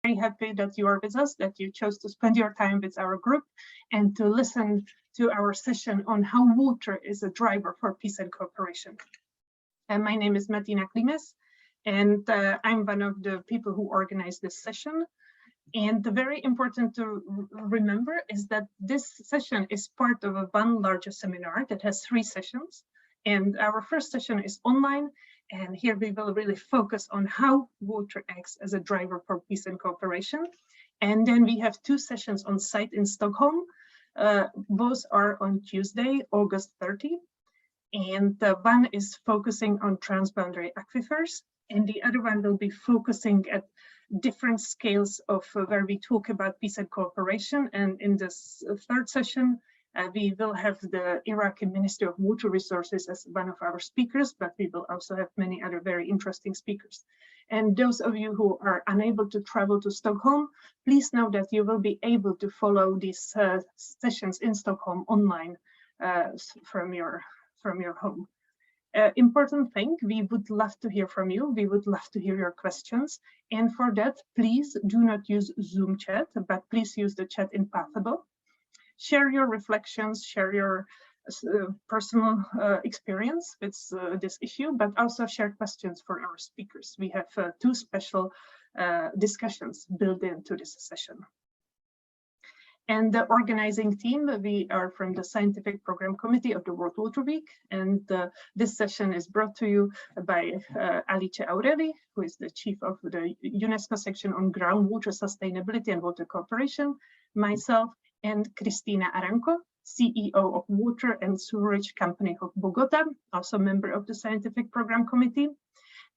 Very happy that you are with us, that you chose to spend your time with our group and to listen to our session on how water is a driver for peace and cooperation. And my name is Martina Klimes, and I'm one of the people who organized this session. And very important to remember is that this session is part of one larger seminar that has 3 sessions. And our first session is online. And here we will really focus on how water acts as a driver for peace and cooperation. And then we have 2 sessions on site in Stockholm. Both are on Tuesday, August 30. And one is focusing on transboundary aquifers. And the other one will be focusing at different scales of where we talk about peace and cooperation. And in this 3rd session, we will have the Iraqi Ministry of Water Resources as one of our speakers, but we will also have many other very interesting speakers. And those of you who are unable to travel to Stockholm, please know that you will be able to follow these sessions in Stockholm online from your home. Important thing, we would love to hear from you. We would love to hear your questions. And for that, please do not use Zoom chat, but please use the chat in Pathable. Share your reflections, share your personal experience with this issue, but also share questions for our speakers. We have 2 special discussions built into this session. And the organizing team, we are from the Scientific Program Committee of the World Water Week. And this session is brought to you by Alicia Aureli, who is the chief of the UNESCO section on groundwater sustainability and water cooperation, myself, and Cristina Aranco, CEO of Water and Sewerage Company of Bogota, also member of the Scientific Program Committee.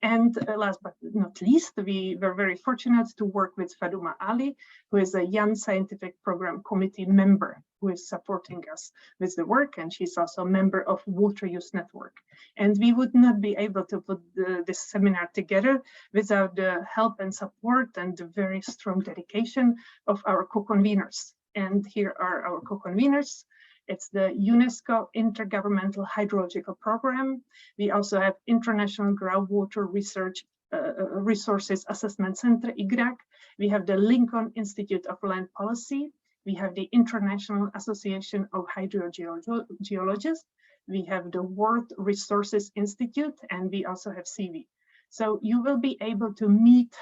And last but not least, we were very fortunate to work with Faduma Ali, who is a young Scientific Program Committee member who is supporting us with the work, and she's also a member of Water Use Network. And we would not be able to put this seminar together without the help and support and the very strong dedication of our co-conveners. And here are our co-conveners. It's the UNESCO Intergovernmental Hydrological Program. We also have International Groundwater Research Resources Assessment Center, IGRAC. We have the Lincoln Institute of Land Policy. We have the International Association of Hydrogeologists. We have the World Resources Institute, and we also have SIWI. So you will be able to meet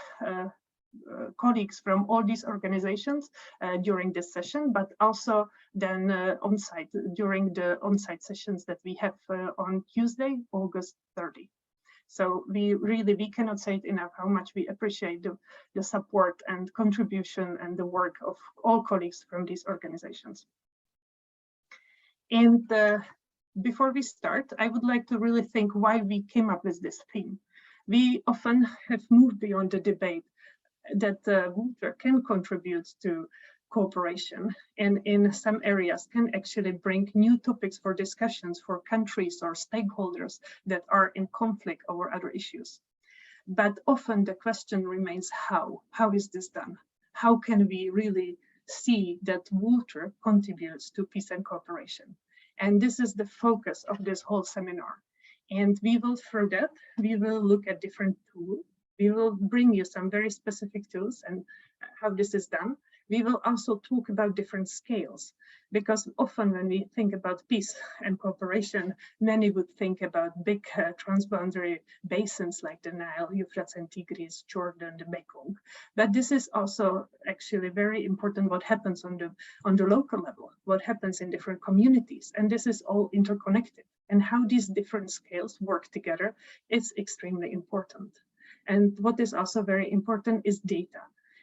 colleagues from all these organizations during this session, but also then on-site during the on-site sessions that we have on Tuesday, August 30. So we cannot say it enough how much we appreciate the support and contribution and the work of all colleagues from these organizations. And before we start, I would like to really think why we came up with this theme. We often have moved beyond the debate that water can contribute to cooperation, and in some areas can actually bring new topics for discussions for countries or stakeholders that are in conflict over other issues. But often the question remains how? How is this done? How can we really see that water contributes to peace and cooperation? And this is the focus of this whole seminar. And we will, for that, we will look at different tools. We will bring you some very specific tools and how this is done. We will also talk about different scales, because often when we think about peace and cooperation, many would think about big transboundary basins like the Nile, Euphrates and Tigris, Jordan, the Mekong. But this is also actually very important what happens on the local level, what happens in different communities. And this is all interconnected. And how these different scales work together is extremely important. And what is also very important is data.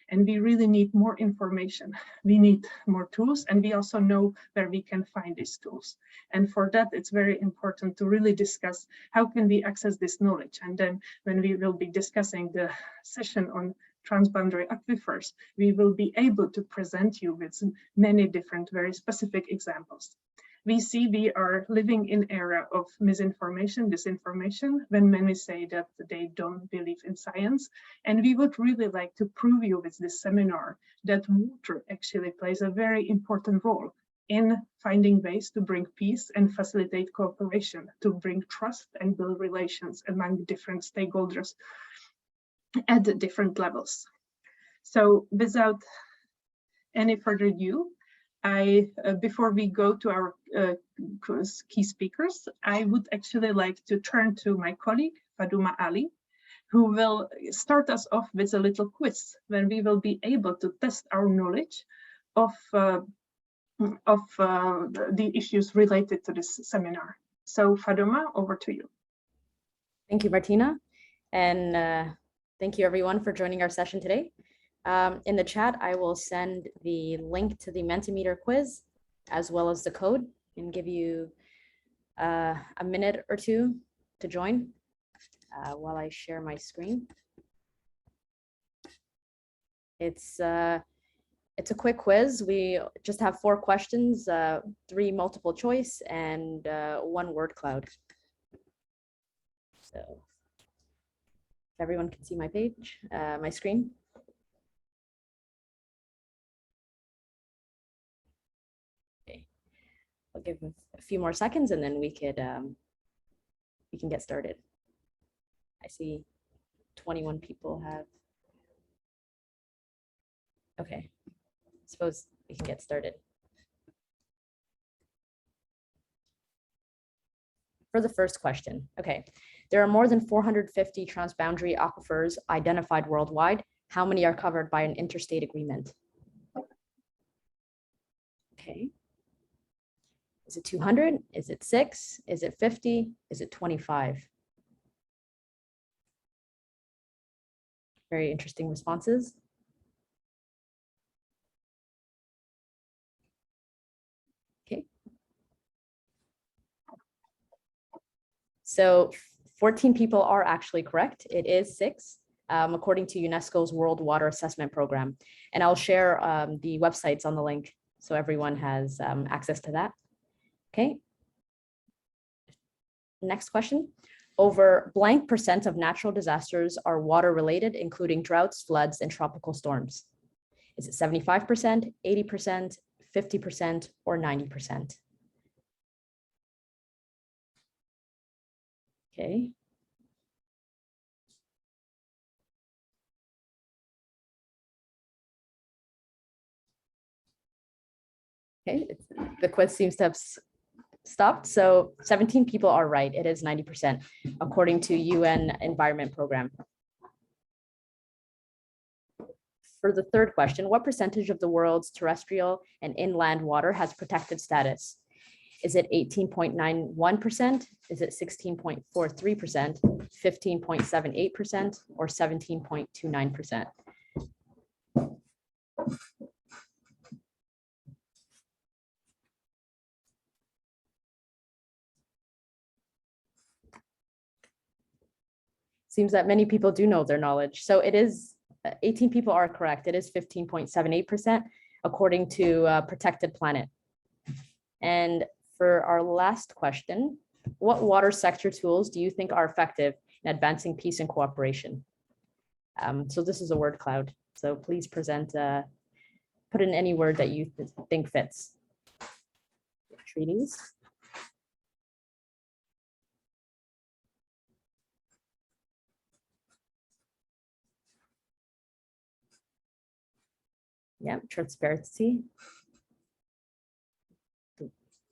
And we really need more information. We need more tools, and we also know where we can find these tools. And for that, it's very important to really discuss how can we access this knowledge. And then when we will be discussing the session on transboundary aquifers, we will be able to present you with many different, very specific examples. We see we are living in an era of misinformation, disinformation, when many say that they don't believe in science. And we would really like to prove you with this seminar that water actually plays a very important role in finding ways to bring peace and facilitate cooperation, to bring trust and build relations among different stakeholders at different levels. So without any further ado, before we go to our key speakers, I would actually like to turn to my colleague, Fadouma Ali, who will start us off with a little quiz, where we will be able to test our knowledge of the issues related to this seminar. So Fadouma, over to you. Thank you, Martina. And thank you everyone for joining our session today. In the chat, I will send the link to the Mentimeter quiz, as well as the code, and give you a minute or two to join while I share my screen. It's a quick quiz. We just have 4 questions, 3 multiple choice, and 1 word cloud. So everyone can see my page, my screen. Okay, I'll give a few more seconds and then we can get started. I see 21 people have. Okay, suppose we can get started. For the first question, okay, there are more than 450 transboundary aquifers identified worldwide. How many are covered by an interstate agreement? Okay. Is it 200? Is it 6? Is it 50? Is it 25? Very interesting responses. Okay. So 14 people are actually correct. It is 6, according to UNESCO's World Water Assessment Program. And I'll share the websites on the link so everyone has access to that. Okay. Next question. Over blank % of natural disasters are water related, including droughts, floods, and tropical storms. Is it 75%, 80%, 50%, or 90%? Okay. Okay, the quiz seems to have stopped. So 17 people are right. It is 90%, according to UN Environment Program. For the third question, what percentage of the world's terrestrial and inland water has protected status? Is it 18.91%? Is it 16.43%, 15.78%, or 17.29%? Seems that many people do know their knowledge. So it is 18 people are correct. It is 15.78% according to Protected Planet. And for our last question, what water sector tools do you think are effective in advancing peace and cooperation? So this is a word cloud. So please present, put in any word that you think fits. Treaties. Yeah, transparency,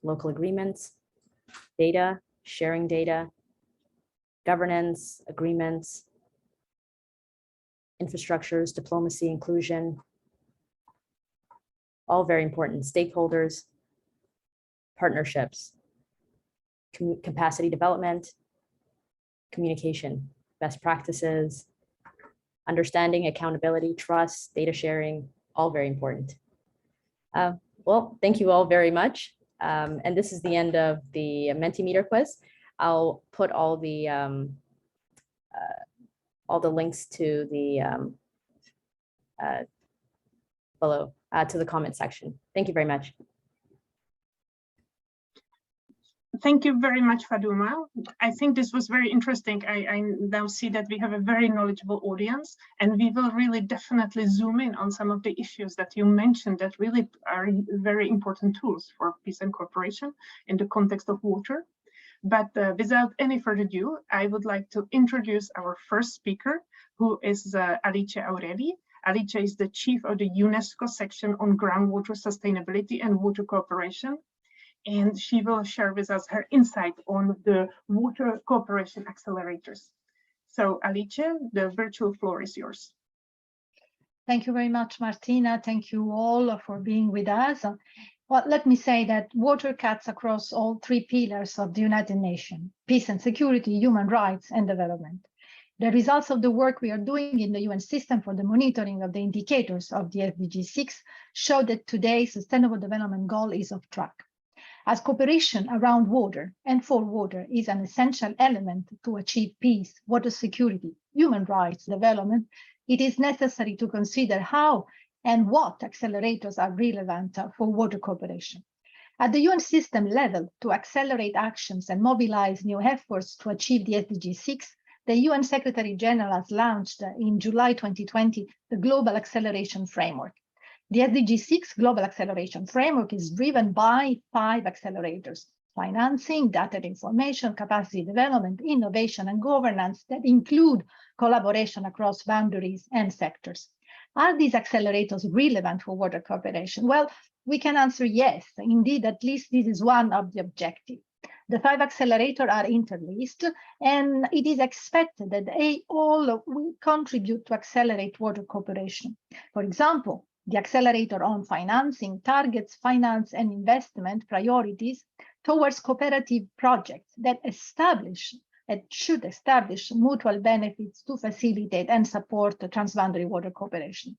local agreements, data, sharing data, governance, agreements, infrastructures, diplomacy, inclusion, all very important. Stakeholders, partnerships, capacity development, communication, best practices, understanding, accountability, trust, data sharing, all very important. Well, thank you all very much. And this is the end of the Mentimeter quiz. I'll put all the links to the below to the comment section. Thank you very much. Thank you very much, Fadouma. I think this was very interesting. I now see that we have a very knowledgeable audience, and we will really definitely zoom in on some of the issues that you mentioned that really are very important tools for peace and cooperation in the context of water. But without any further ado, I would like to introduce our first speaker, who is Alicia Aureli. Alicia is the chief of the UNESCO section on groundwater sustainability and water cooperation, and she will share with us her insight on the water cooperation accelerators. So Alicia, the virtual floor is yours. Thank you very much, Martina. Thank you all for being with us. Well, let me say that water cuts across all three pillars of the United Nations: peace and security, human rights, and development. The results of the work we are doing in the UN system for the monitoring of the indicators of the SDG 6 show that today's Sustainable Development Goal is off track. As cooperation around water and for water is an essential element to achieve peace, water security, human rights, development, it is necessary to consider how and what accelerators are relevant for water cooperation. At the UN system level, to accelerate actions and mobilize new efforts to achieve the SDG 6, the UN Secretary General has launched in July 2020 the Global Acceleration Framework. The SDG 6 Global Acceleration Framework is driven by 5 accelerators: financing, data information, capacity development, innovation, and governance that include collaboration across boundaries and sectors. Are these accelerators relevant for water cooperation? Well, we can answer yes. Indeed, at least this is one of the objectives. The 5 accelerators are interlinked, and it is expected that they all will contribute to accelerate water cooperation. For example, the accelerator on financing targets finance and investment priorities towards cooperative projects that should establish mutual benefits to facilitate and support transboundary water cooperation.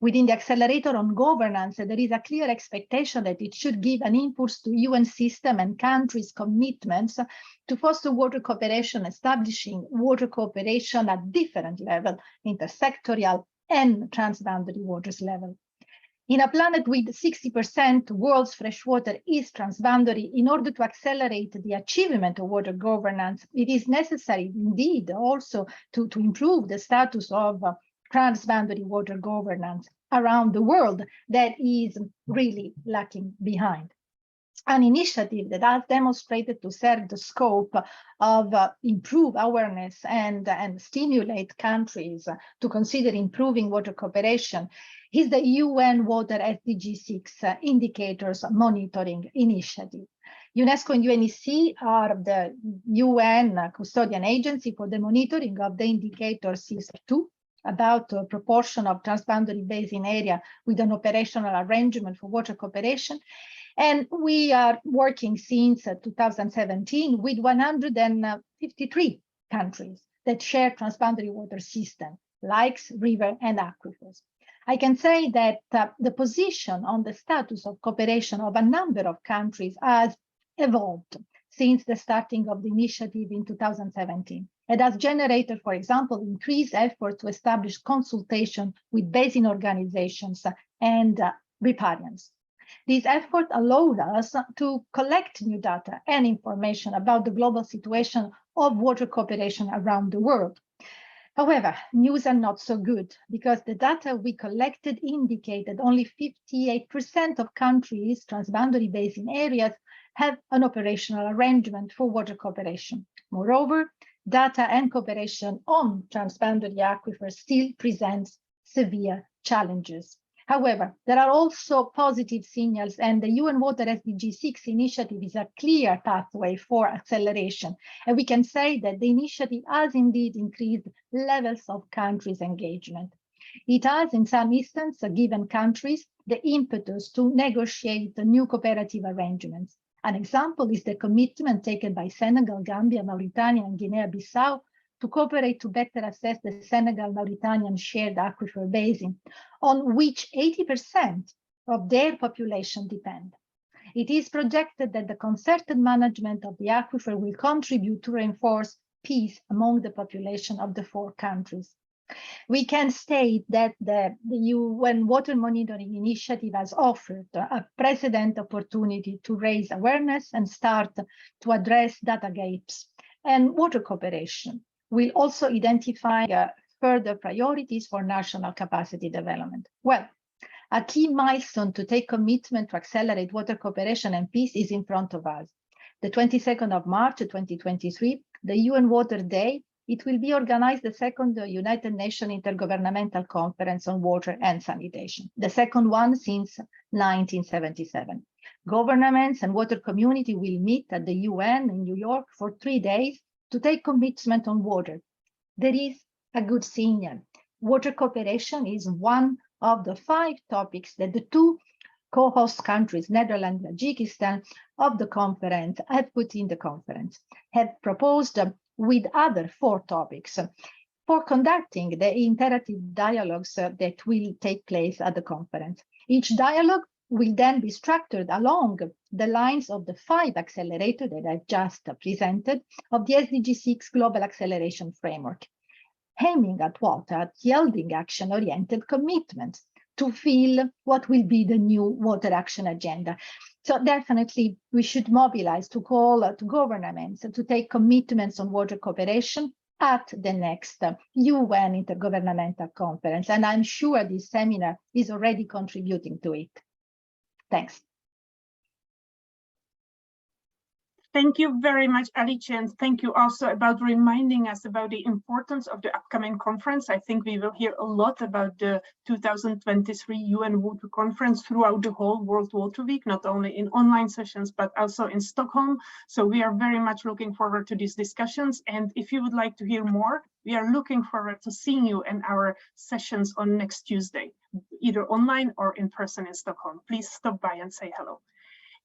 Within the accelerator on governance, there is a clear expectation that it should give an impulse to UN system and countries' commitments to foster water cooperation, establishing water cooperation at different levels, intersectorial and transboundary waters level. In a planet with 60% world's freshwater is transboundary, in order to accelerate the achievement of water governance, it is necessary indeed also to improve the status of transboundary water governance around the world that is really lacking behind. An initiative that has demonstrated to serve the scope of improve awareness and stimulate countries to consider improving water cooperation is the UN Water SDG 6 Indicators Monitoring Initiative. UNESCO and UNEC are the UN custodian agency for the monitoring of the indicators CISR2 about the proportion of transboundary basin area with an operational arrangement for water cooperation. And we are working since 2017 with 153 countries that share transboundary water system, lakes, rivers, and aquifers. I can say that the position on the status of cooperation of a number of countries has evolved since the starting of the initiative in 2017. It has generated, for example, increased effort to establish consultation with basin organizations and riparians. This effort allowed us to collect new data and information about the global situation of water cooperation around the world. However, news are not so good because the data we collected indicated only 58% of countries' transboundary basin areas have an operational arrangement for water cooperation. Moreover, data and cooperation on transboundary aquifers still presents severe challenges. However, there are also positive signals, and the UN Water SDG 6 initiative is a clear pathway for acceleration. And we can say that the initiative has indeed increased levels of countries' engagement. It has, in some instances, given countries the impetus to negotiate the new cooperative arrangements. An example is the commitment taken by Senegal, Gambia, Mauritania, and Guinea-Bissau to cooperate to better assess the Senegal-Mauritanian shared aquifer basin, on which 80% of their population depend. It is projected that the concerted management of the aquifer will contribute to reinforce peace among the population of the 4 countries. We can state that the UN Water Monitoring Initiative has offered a precedent opportunity to raise awareness and start to address data gaps, and water cooperation will also identify further priorities for national capacity development. Well, a key milestone to take commitment to accelerate water cooperation and peace is in front of us. The 22nd of March 2023, the UN Water Day It will be organized the second United Nations Intergovernmental Conference on Water and Sanitation, the second one since 1977. Governments and water community will meet at the UN in New York for 3 days to take commitment on water. There is a good signal. Water cooperation is one of the 5 topics that the 2 co-host countries, Netherlands and Tajikistan, of the conference have put in the conference, have proposed with other 4 topics for conducting the interactive dialogues that will take place at the conference. Each dialogue will then be structured along the lines of the 5 accelerators that I just presented of the SDG 6 Global Acceleration Framework, aiming at what? At yielding action-oriented commitments to fill what will be the new water action agenda. So definitely we should mobilize to call to governments to take commitments on water cooperation at the next UN Intergovernmental Conference. And I'm sure this seminar is already contributing to it. Thanks. Thank you very much, Alicia, and thank you also about reminding us about the importance of the upcoming conference. I think we will hear a lot about the 2023 UN Water Conference throughout the whole World Water Week, not only in online sessions, but also in Stockholm. So we are very much looking forward to these discussions. And if you would like to hear more, we are looking forward to seeing you in our sessions on next Tuesday, either online or in person in Stockholm. Please stop by and say hello.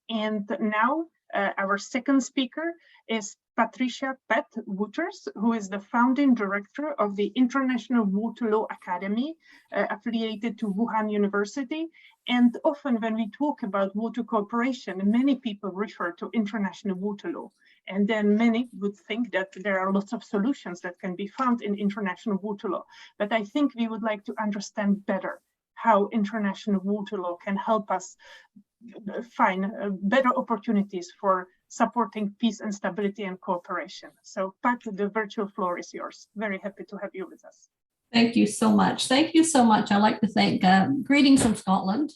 And now, our second speaker is Patricia Pat Waters, who is the founding director of the International Water Law Academy, affiliated to Wuhan University. And often when we talk about water cooperation, many people refer to international water law. And then many would think that there are lots of solutions that can be found in international water law. But I think we would like to understand better how international water law can help us find better opportunities for supporting peace and stability and cooperation. So Pat, the virtual floor is yours. Very happy to have you with us. Thank you so much. Thank you so much. I'd like to thank, greetings from Scotland.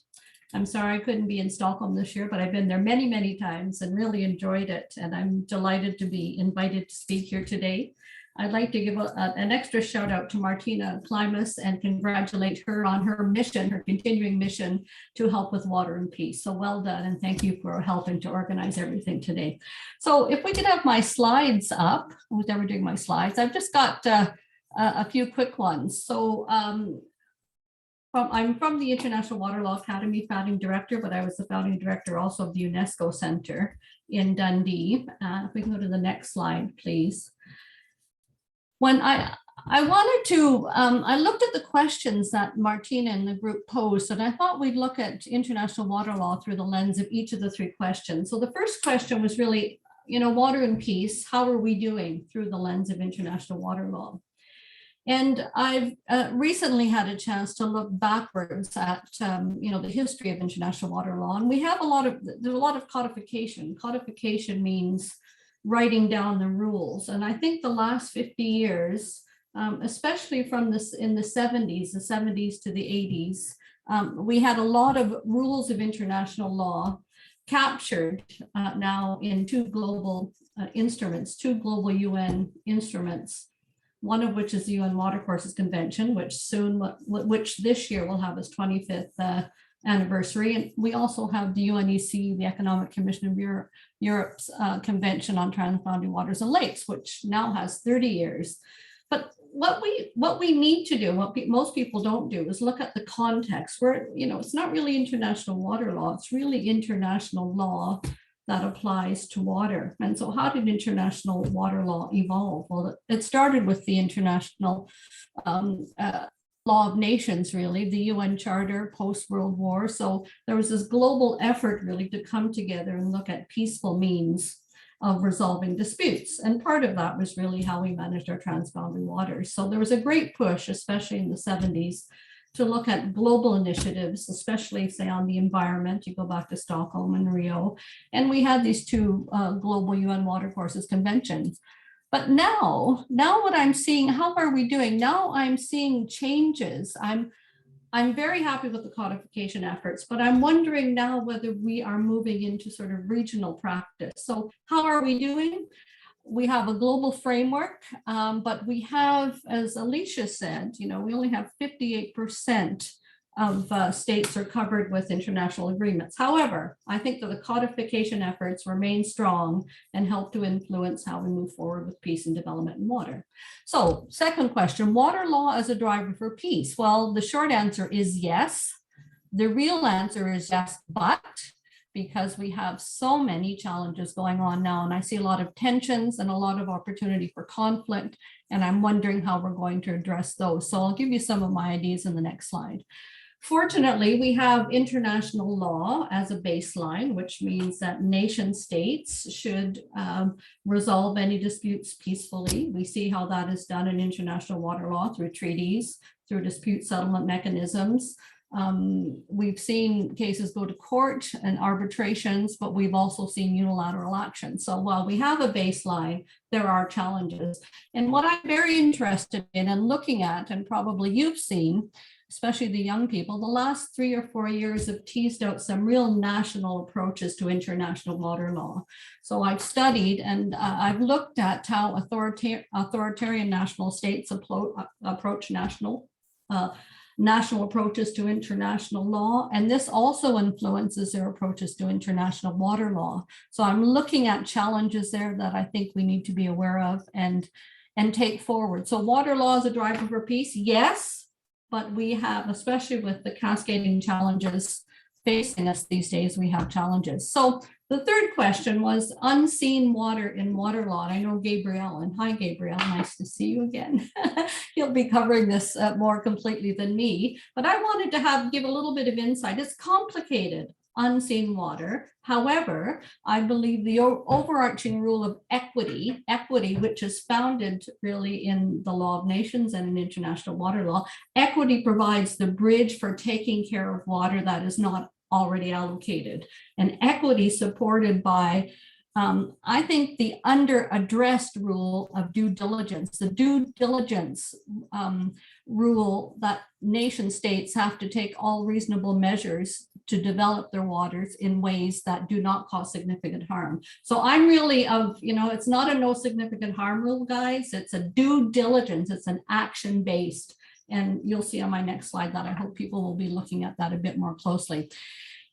I'm sorry I couldn't be in Stockholm this year, but I've been there many, many times and really enjoyed it. And I'm delighted to be invited to speak here today. I'd like to give an extra shout out to Martina Klimas and congratulate her on her mission, her continuing mission to help with water and peace. So well done, and thank you for helping to organize everything today. So if we could have my slides up, who's never doing my slides? I've just got a few quick ones. So I'm from the International Water Law Academy, founding director, but I was the founding director also of the UNESCO Center in Dundee. If we can go to the next slide, please. When I wanted to, I looked at the questions that Martina and the group posed, and I thought we'd look at international water law through the lens of each of the 3 questions. So the first question was really, water and peace, how are we doing through the lens of international water law? And I've recently had a chance to look backwards at, the history of international water law, and we have there's a lot of codification. Codification means writing down the rules. And I think the last 50 years, especially from in the 70s to the 80s, we had a lot of rules of international law captured now in 2 global instruments, 2 global UN instruments, one of which is the UN Watercourses Convention, which this year will have its 25th anniversary. And we also have the UNEC, the Economic Commission of Europe's Convention on Transboundary Waters and Lakes, which now has 30 years. But what we need to do, what most people don't do, is look at the context where, it's not really international water law, it's really international law that applies to water. And so how did international water law evolve? Well, it started with the international Law of Nations, really, the UN Charter post-World War. So there was this global effort really to come together and look at peaceful means of resolving disputes. And part of that was really how we managed our transboundary waters. So there was a great push, especially in the 70s, to look at global initiatives, especially say on the environment. You go back to Stockholm and Rio, and we had these 2 global UN Watercourses Conventions. But now what I'm seeing, how are we doing? Now I'm seeing changes. I'm very happy with the codification efforts, but I'm wondering now whether we are moving into sort of regional practice. So how are we doing? we have a global framework, but we have, as Alicia said, we only have 58% of states are covered with international agreements. However, I think that the codification efforts remain strong and help to influence how we move forward with peace and development in water. So, second question, water law as a driver for peace. Well, the short answer is yes. The real answer is yes, but because we have so many challenges going on now, and I see a lot of tensions and a lot of opportunity for conflict, and I'm wondering how we're going to address those. So I'll give you some of my ideas in the next slide. Fortunately, we have international law as a baseline, which means that nation states should resolve any disputes peacefully. We see how that is done in international water law through treaties, through dispute settlement mechanisms. We've seen cases go to court and arbitrations, but we've also seen unilateral action. So while we have a baseline, there are challenges. And what I'm very interested in and looking at, and probably you've seen, especially the young people, the last 3 or 4 years have teased out some real national approaches to international water law. So I've studied and I've looked at how authoritarian national states approach national approaches to international law, and this also influences their approaches to international water law. So I'm looking at challenges there that I think we need to be aware of and take forward. So water law is a driver for peace, yes, but we have, especially with the cascading challenges facing us these days, we have challenges. So the third question was unseen water in water law. And I know Gabriel, and hi Gabriel, nice to see you again. He'll be covering this more completely than me, but I wanted to give a little bit of insight. It's complicated, unseen water. However, I believe the overarching rule of equity, which is founded really in the law of nations and in international water law, equity provides the bridge for taking care of water that is not already allocated, and equity supported by I think the under-addressed rule of due diligence, the due diligence rule that nation states have to take all reasonable measures to develop their waters in ways that do not cause significant harm. So I'm really it's not a no significant harm rule, guys. It's a due diligence. It's an action-based. And you'll see on my next slide that I hope people will be looking at that a bit more closely.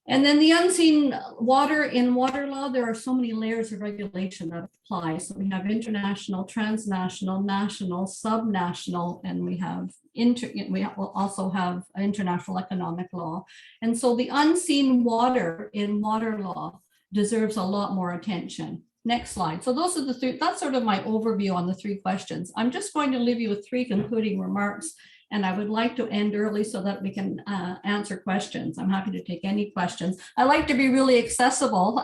And then the unseen water in water law, there are so many layers of regulation that apply. So we have international, transnational, national, subnational, and we will also have international economic law. And so the unseen water in water law deserves a lot more attention. Next slide. So those are the three, that's sort of my overview on the three questions. I'm just going to leave you with three concluding remarks. And I would like to end early so that we can answer questions. I'm happy to take any questions. I like to be really accessible,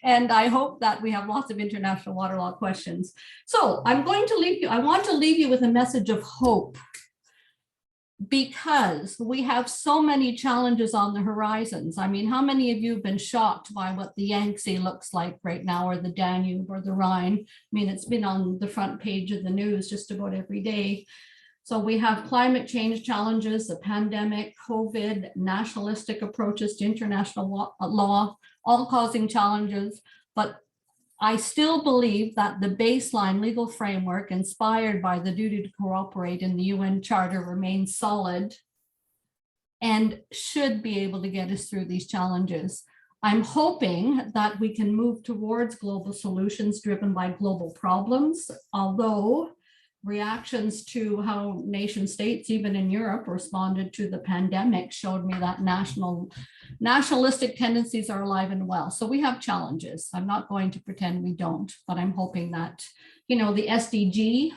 and I hope that we have lots of international water law questions. So I'm going to leave you, I want to leave you with a message of hope, because we have so many challenges on the horizons. I mean, how many of you have been shocked by what the Yangtze looks like right now, or the Danube or the Rhine? I mean, it's been on the front page of the news just about every day. So we have climate change challenges, the pandemic, COVID, nationalistic approaches to international law, all causing challenges. But I still believe that the baseline legal framework inspired by the duty to cooperate in the UN Charter remains solid and should be able to get us through these challenges. I'm hoping that we can move towards global solutions driven by global problems, although reactions to how nation states, even in Europe, responded to the pandemic showed me that nationalistic tendencies are alive and well. So we have challenges. I'm not going to pretend we don't, but I'm hoping that, the SDG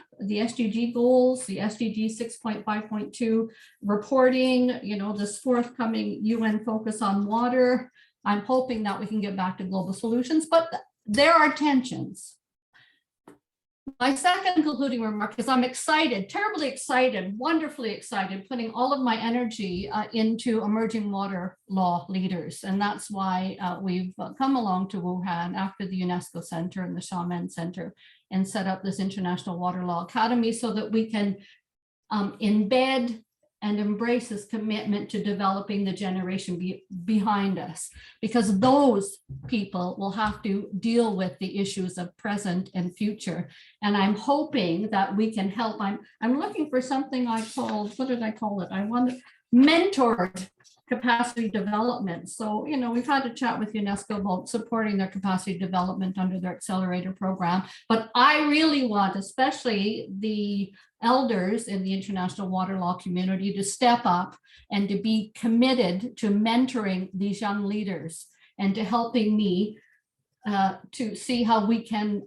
goals, the SDG 6.5.2 reporting, this forthcoming UN focus on water, I'm hoping that we can get back to global solutions, but there are tensions. My second concluding remark is I'm excited, terribly excited, wonderfully excited, putting all of my energy into emerging water law leaders. And that's why we've come along to Wuhan after the UNESCO Center and the Xiamen Center and set up this International Water Law Academy so that we can embed and embrace his commitment to developing the generation behind us, because those people will have to deal with the issues of present and future. And I'm hoping that we can help. I'm looking for something I called, what did I call it? I wanted mentored capacity development. So, you know, we've had a chat with UNESCO about supporting their capacity development under their Accelerator program, but I really want, especially the elders in the international water law community, to step up and to be committed to mentoring these young leaders and to helping me to see how we can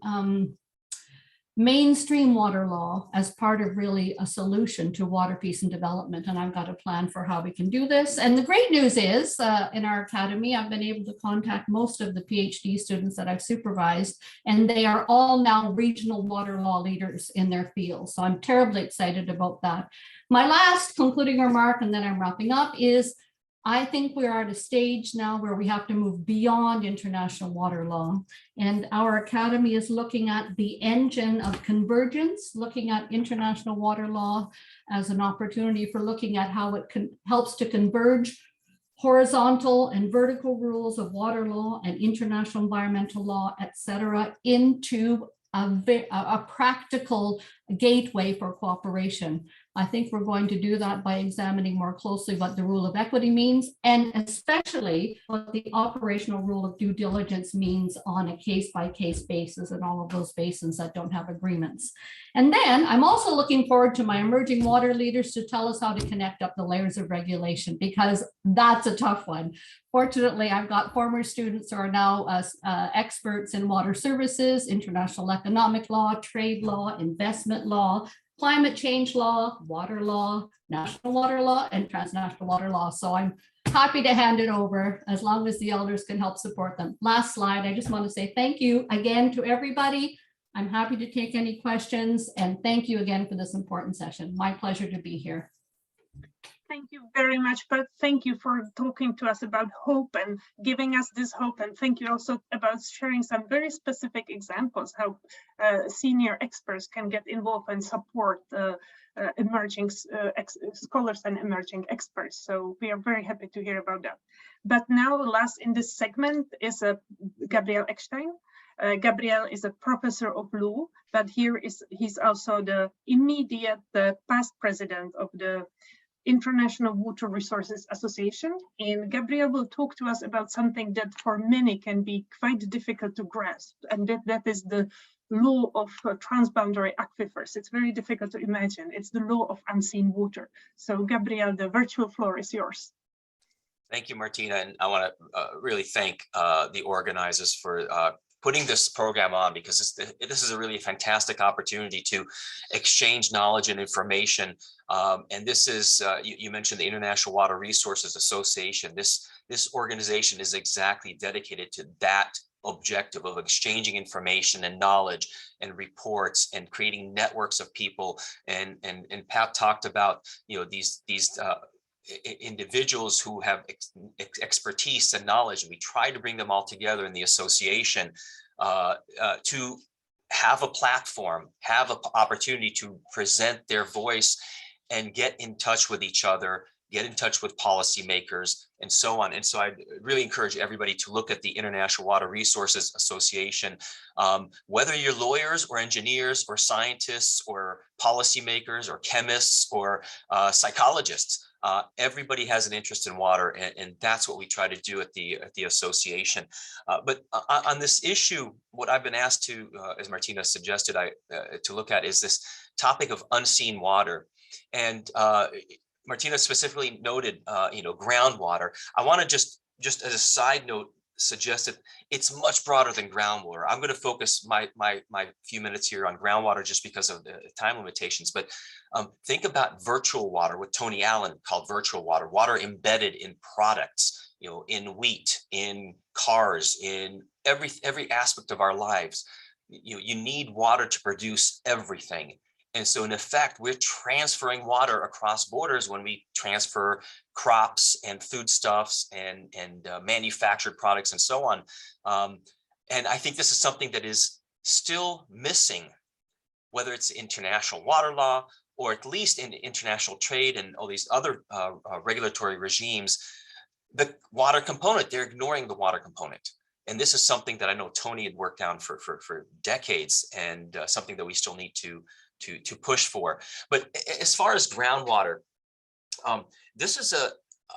mainstream water law as part of really a solution to water peace and development. And I've got a plan for how we can do this. And the great news is in our academy, I've been able to contact most of the PhD students that I've supervised, and they are all now regional water law leaders in their fields. So I'm terribly excited about that. My last concluding remark, and then I'm wrapping up, is I think we're at a stage now where we have to move beyond international water law. And our academy is looking at the engine of convergence, looking at international water law as an opportunity for looking at how it helps to converge horizontal and vertical rules of water law and international environmental law, et cetera, into a practical gateway for cooperation. I think we're going to do that by examining more closely what the rule of equity means, and especially what the operational rule of due diligence means on a case-by-case basis in all of those basins that don't have agreements. And then I'm also looking forward to my emerging water leaders to tell us how to connect up the layers of regulation, because that's a tough one. Fortunately, I've got former students who are now experts in water services, international economic law, trade law, investment law, climate change law, national water law, and transnational water law. So I'm happy to hand it over as long as the elders can help support them. Last slide, I just want to say thank you again to everybody. I'm happy to take any questions, and thank you again for this important session. My pleasure to be here. Thank you very much, but thank you for talking to us about hope and giving us this hope. And thank you also about sharing some very specific examples how senior experts can get involved and support emerging scholars and emerging experts. So we are very happy to hear about that. But now last in this segment is Gabriel Eckstein. Gabriel is a professor of law, but he's also the immediate past president of the International Water Resources Association. And Gabriel will talk to us about something that for many can be quite difficult to grasp, and that is the law of transboundary aquifers. It's very difficult to imagine. It's the law of unseen water. So Gabriel, the virtual floor is yours. Thank you, Martina. And I want to really thank the organizers for putting this program on, because this is a really fantastic opportunity to exchange knowledge and information. And this is, you mentioned the International Water Resources Association. This organization is exactly dedicated to that objective of exchanging information and knowledge and reports and creating networks of people. And Pat talked about, you know, these individuals who have expertise and knowledge, and we try to bring them all together in the association to have a platform, have an opportunity to present their voice and get in touch with each other, get in touch with policymakers, and so on. And so I really encourage everybody to look at the International Water Resources Association. Whether you're lawyers or engineers or scientists or policymakers or chemists or psychologists, everybody has an interest in water, and that's what we try to do at the association. But on this issue, what I've been asked to, as Martina suggested, to look at is this topic of unseen water. And Martina specifically noted, groundwater. I want to just as a side note suggest that it's much broader than groundwater. I'm going to focus my few minutes here on groundwater just because of the time limitations. But think about virtual water, what Tony Allen called virtual water, water embedded in products, in wheat, in cars, in every aspect of our lives. You need water to produce everything. And so in effect, we're transferring water across borders when we transfer crops and foodstuffs and manufactured products and so on. And I think this is something that is still missing, whether it's international water law or at least in international trade and all these other regulatory regimes, the water component, they're ignoring the water component. And this is something that I know Tony had worked on for decades, and something that we still need to push for. But as far as groundwater, this is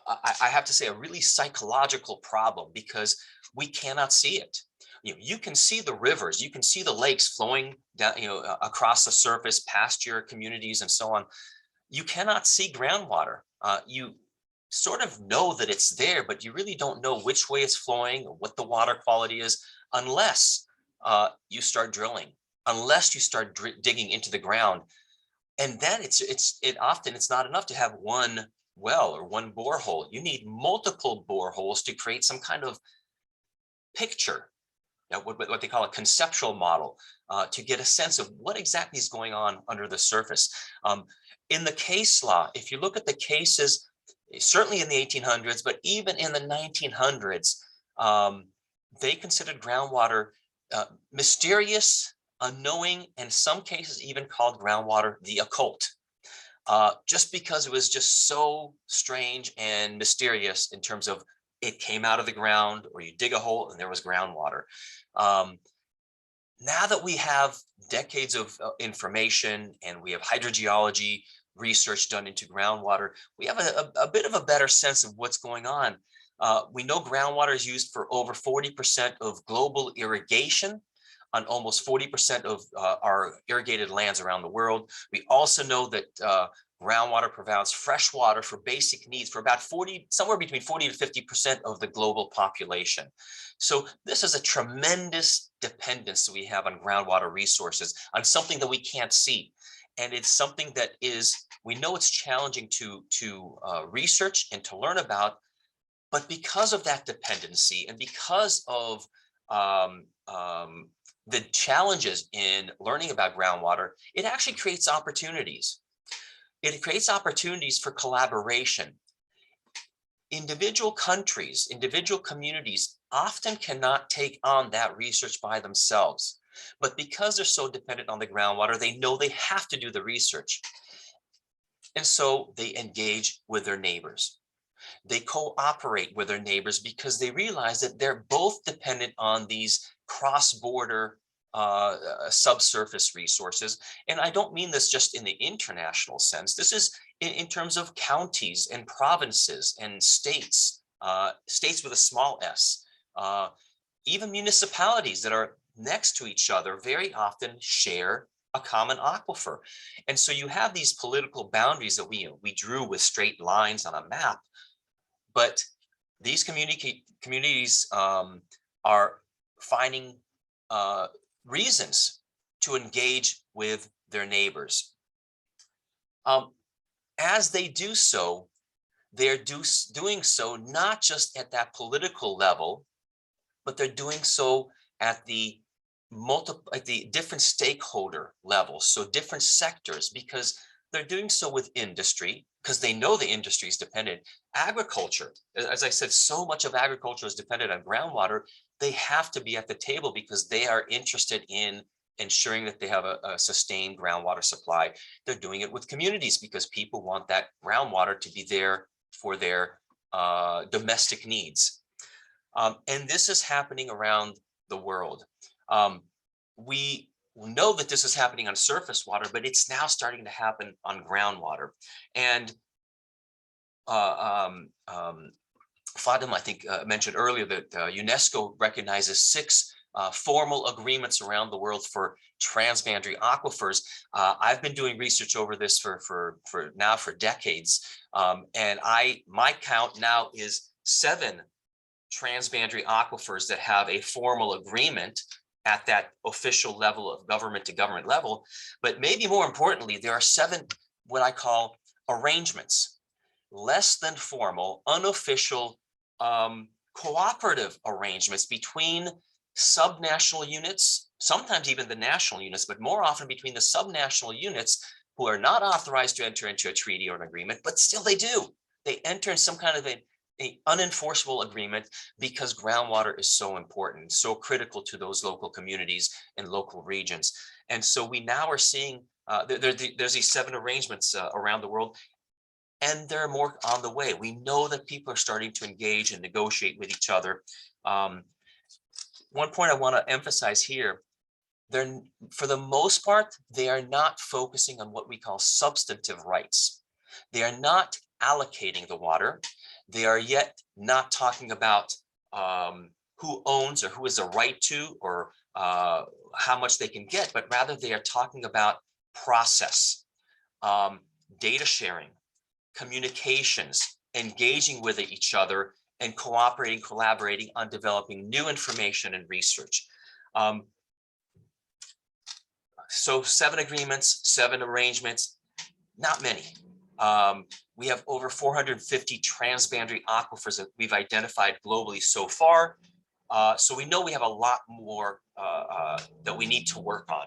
I have to say, a really psychological problem, because we cannot see it. You can see the rivers, you can see the lakes flowing down, across the surface past your communities and so on. You cannot see groundwater. You sort of know that it's there, but you really don't know which way it's flowing or what the water quality is, unless you start drilling, unless you start digging into the ground. And then often it's not enough to have one well or one borehole. You need multiple boreholes to create some kind of picture, what they call a conceptual model, to get a sense of what exactly is going on under the surface. In the case law, if you look at the cases, certainly in the 1800s, but even in the 1900s, they considered groundwater mysterious, unknowing, and in some cases even called groundwater the occult, just because it was just so strange and mysterious in terms of it came out of the ground, or you dig a hole and there was groundwater. Now that we have decades of information and we have hydrogeology research done into groundwater, we have a bit of a better sense of what's going on. We know groundwater is used for over 40% of global irrigation on almost 40% of our irrigated lands around the world. We also know that groundwater provides fresh water for basic needs for about somewhere between 40 to 50% of the global population. So this is a tremendous dependence that we have on groundwater resources, on something that we can't see. And it's something that we know it's challenging to research and to learn about, but because of that dependency and because of the challenges in learning about groundwater, it actually creates opportunities. It creates opportunities for collaboration. Individual countries, individual communities often cannot take on that research by themselves. But because they're so dependent on the groundwater, they know they have to do the research. And so they engage with their neighbors. They cooperate with their neighbors because they realize that they're both dependent on these cross-border subsurface resources. And I don't mean this just in the international sense. This is in terms of counties and provinces and states, states with a small s, even municipalities that are next to each other very often share a common aquifer. And so you have these political boundaries that we drew with straight lines on a map, but these communities are finding reasons to engage with their neighbors. As they do so, they're doing so not just at that political level, but they're doing so at the different stakeholder levels, so different sectors, because they're doing so with industry, because they know the industry is dependent. Agriculture, as I said, so much of agriculture is dependent on groundwater. They have to be at the table because they are interested in ensuring that they have a sustained groundwater supply. They're doing it with communities because people want that groundwater to be there for their domestic needs. And this is happening around the world. We know that this is happening on surface water, but it's now starting to happen on groundwater. And Fatima, I think, mentioned earlier that UNESCO recognizes 6 formal agreements around the world for transboundary aquifers. I've been doing research over this for decades, and my count now is 7 transboundary aquifers that have a formal agreement at that official level of government to government level. But maybe more importantly, there are 7 what I call arrangements, less than formal, unofficial, cooperative arrangements between subnational units, sometimes even the national units, but more often between the subnational units who are not authorized to enter into a treaty or an agreement, but still they do. They enter in some kind of an unenforceable agreement because groundwater is so important, so critical to those local communities and local regions. And so we now are seeing there's these 7 arrangements around the world, and there are more on the way. We know that people are starting to engage and negotiate with each other. One point I want to emphasize here, for the most part, they are not focusing on what we call substantive rights. They are not allocating the water. They are yet not talking about who owns or who has a right to, or how much they can get, but rather they are talking about process, data sharing, communications, engaging with each other, and cooperating, collaborating on developing new information and research. So 7 agreements, 7 arrangements, not many. We have over 450 transboundary aquifers that we've identified globally so far. So we know we have a lot more that we need to work on.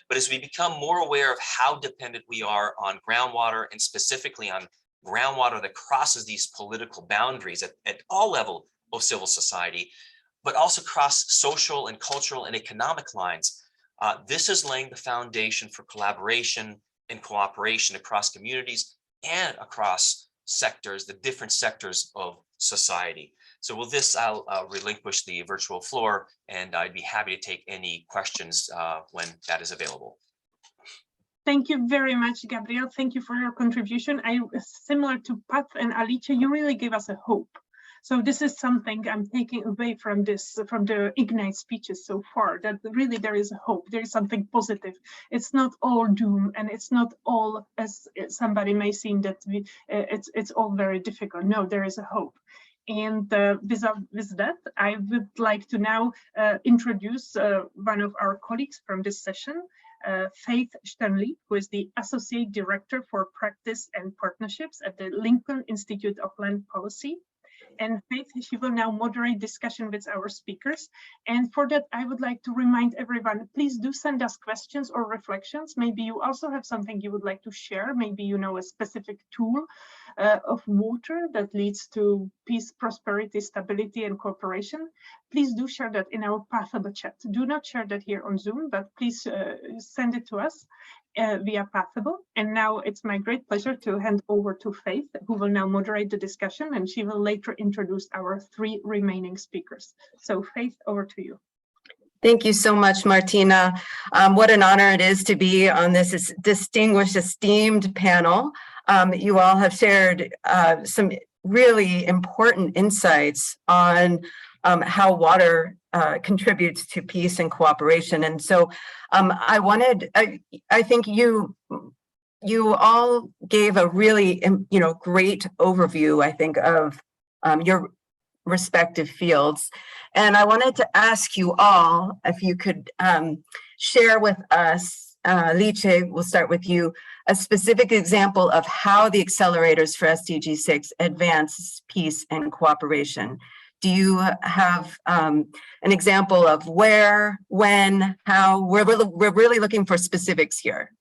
But as we become more aware of how dependent we are on groundwater, and specifically on groundwater that crosses these political boundaries at all levels of civil society, but also across social and cultural and economic lines, this is laying the foundation for collaboration and cooperation across communities and across sectors, the different sectors of society. So with this, I'll relinquish the virtual floor, and I'd be happy to take any questions when that is available. Thank you very much, Gabriel. Thank you for your contribution. Similar to Pat and Alicia, you really gave us a hope. So this is something I'm taking away from this, from the Ignite speeches so far, that really there is a hope. There is something positive. It's not all doom, and it's not all, as somebody may seem, that it's all very difficult. No, there is a hope. And with that, I would like to now introduce one of our colleagues from this session, Faith Sternli, who is the Associate Director for Practice and Partnerships at the Lincoln Institute of Land Policy. And Faith, she will now moderate discussion with our speakers. And for that, I would like to remind everyone, please do send us questions or reflections. Maybe you also have something you would like to share. Maybe you know a specific tool of water that leads to peace, prosperity, stability, and cooperation. Please do share that in our Pathable chat. Do not share that here on Zoom, but please send it to us via Pathable. And now it's my great pleasure to hand over to Faith, who will now moderate the discussion, and she will later introduce our 3 remaining speakers. So Faith, over to you. Thank you so much, Martina. What an honor it is to be on this distinguished, esteemed panel. You all have shared some really important insights on how water contributes to peace and cooperation. And so I think you all gave a really, great overview, I think, of your respective fields. And I wanted to ask you all if you could share with us, Alicia, we'll start with you, a specific example of how the accelerators for SDG 6 advance peace and cooperation. Do you have an example of where, when, how? We're really looking for specifics here.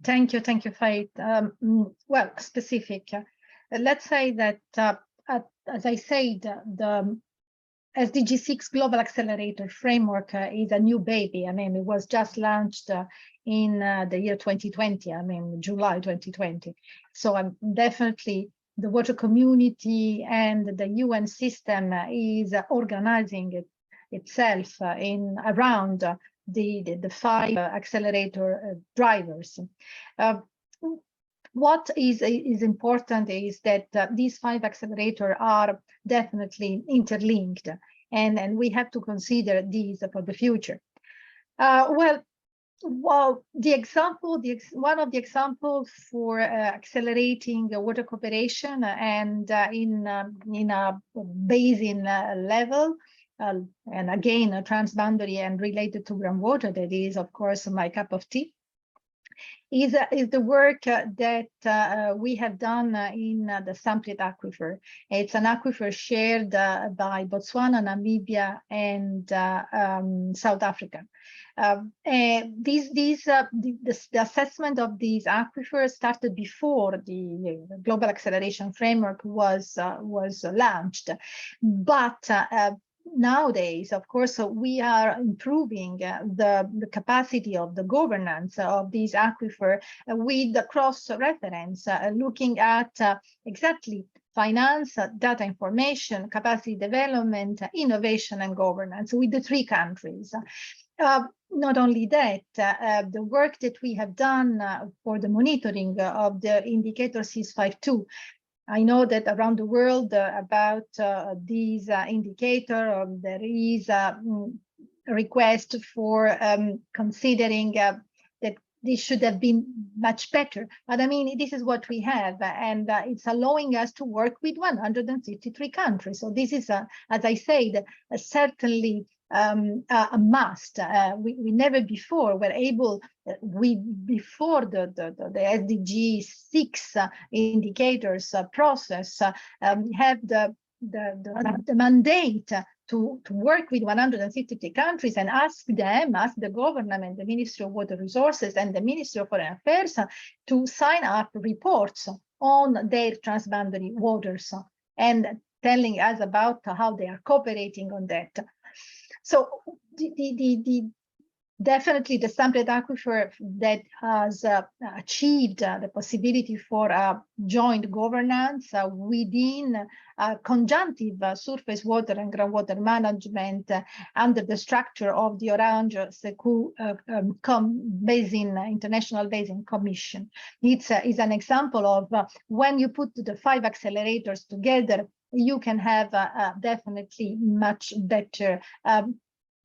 Thank you, Faith. Well, specific. Let's say that, as I said, the SDG 6 Global Accelerator Framework is a new baby. I mean, it was just launched in the year 2020, July 2020. So I'm definitely, the water community and the UN system is organizing itself around the 5 accelerator drivers. What is important is that these 5 accelerators are definitely interlinked, and we have to consider these for the future. Well, the example, one of the examples for accelerating water cooperation and in a basin level, and again, transboundary and related to groundwater, that is, of course, my cup of tea, is the work that we have done in the Samplet Aquifer. It's an aquifer shared by Botswana, Namibia, and South Africa. The assessment of these aquifers started before the Global Acceleration Framework was launched, but nowadays, of course, we are improving the capacity of the governance of these aquifer with the cross-reference, looking at exactly finance, data information, capacity development, innovation, and governance with the three countries. Not only that, the work that we have done for the monitoring of the indicator CIS52, I know that around the world about these indicator, there is a request for considering that this should have been much better. But I mean, this is what we have, and it's allowing us to work with 153 countries. So this is, as I said, certainly a must. We never before were able, before the SDG 6 indicators process, have the mandate to work with 153 countries and ask the government, the Ministry of Water Resources and the Ministry of Foreign Affairs to sign up reports on their transboundary waters and telling us about how they are cooperating on that. So definitely the sampled aquifer that has achieved the possibility for a joint governance within conjunctive surface water and groundwater management under the structure of the Orange Secu Basin, International Basin Commission. It's is an example of when you put the 5 accelerators together, you can have definitely much better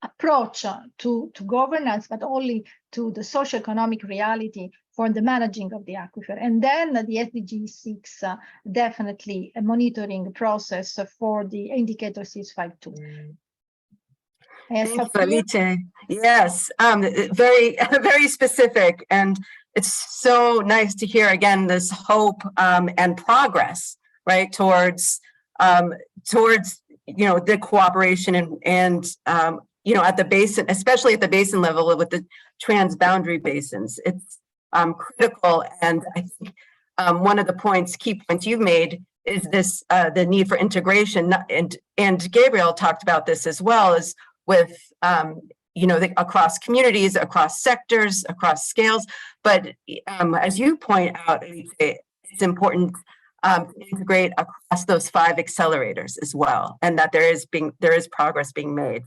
approach to governance, but only to the socioeconomic reality for the managing of the aquifer. And then the SDG 6 definitely a monitoring process for the indicator CIS52. Thank you, Alicia. Yes, very, very specific. And it's so nice to hear again this hope and progress, right, towards the cooperation and at the basin, especially at the basin level with the transboundary basins. It's critical, and I think one of the key points you've made is this the need for integration, and Gabriel talked about this as well, as with across communities, across sectors, across scales. But as you point out, it's important to integrate across those 5 accelerators as well, and that there is progress being made.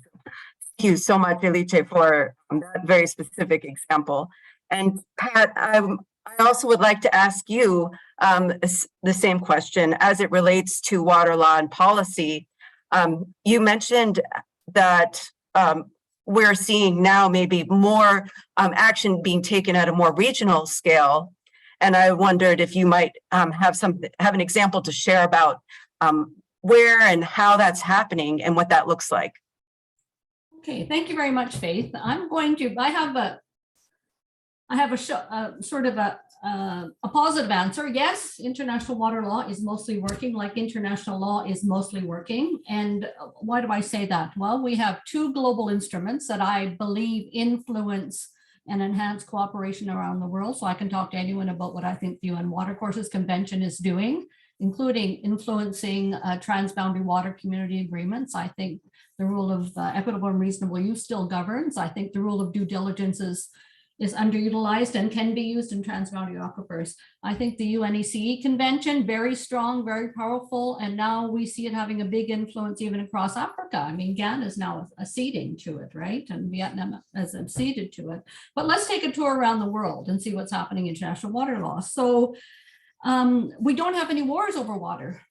Thank you so much, Alicia, for that very specific example. And Pat, I also would like to ask you the same question as it relates to water law and policy. You mentioned that we're seeing now maybe more action being taken at a more regional scale. And I wondered if you might have an example to share about where and how that's happening and what that looks like. Okay, thank you very much, Faith. I have a positive answer. Yes, international water law is mostly working, like international law is mostly working. And why do I say that? Well, we have 2 global instruments that I believe influence and enhance cooperation around the world. So I can talk to anyone about what I think the UN Water Courses Convention is doing, including influencing transboundary water community agreements. I think the rule of equitable and reasonable use still governs. I think the rule of due diligence is underutilized and can be used in transboundary aquifers. I think the UNECE convention, very strong, very powerful, and now we see it having a big influence even across Africa. I mean, Ghana is now acceding to it, right? And Vietnam has acceded to it. But let's take a tour around the world and see what's happening in international water law. So we don't have any wars over water.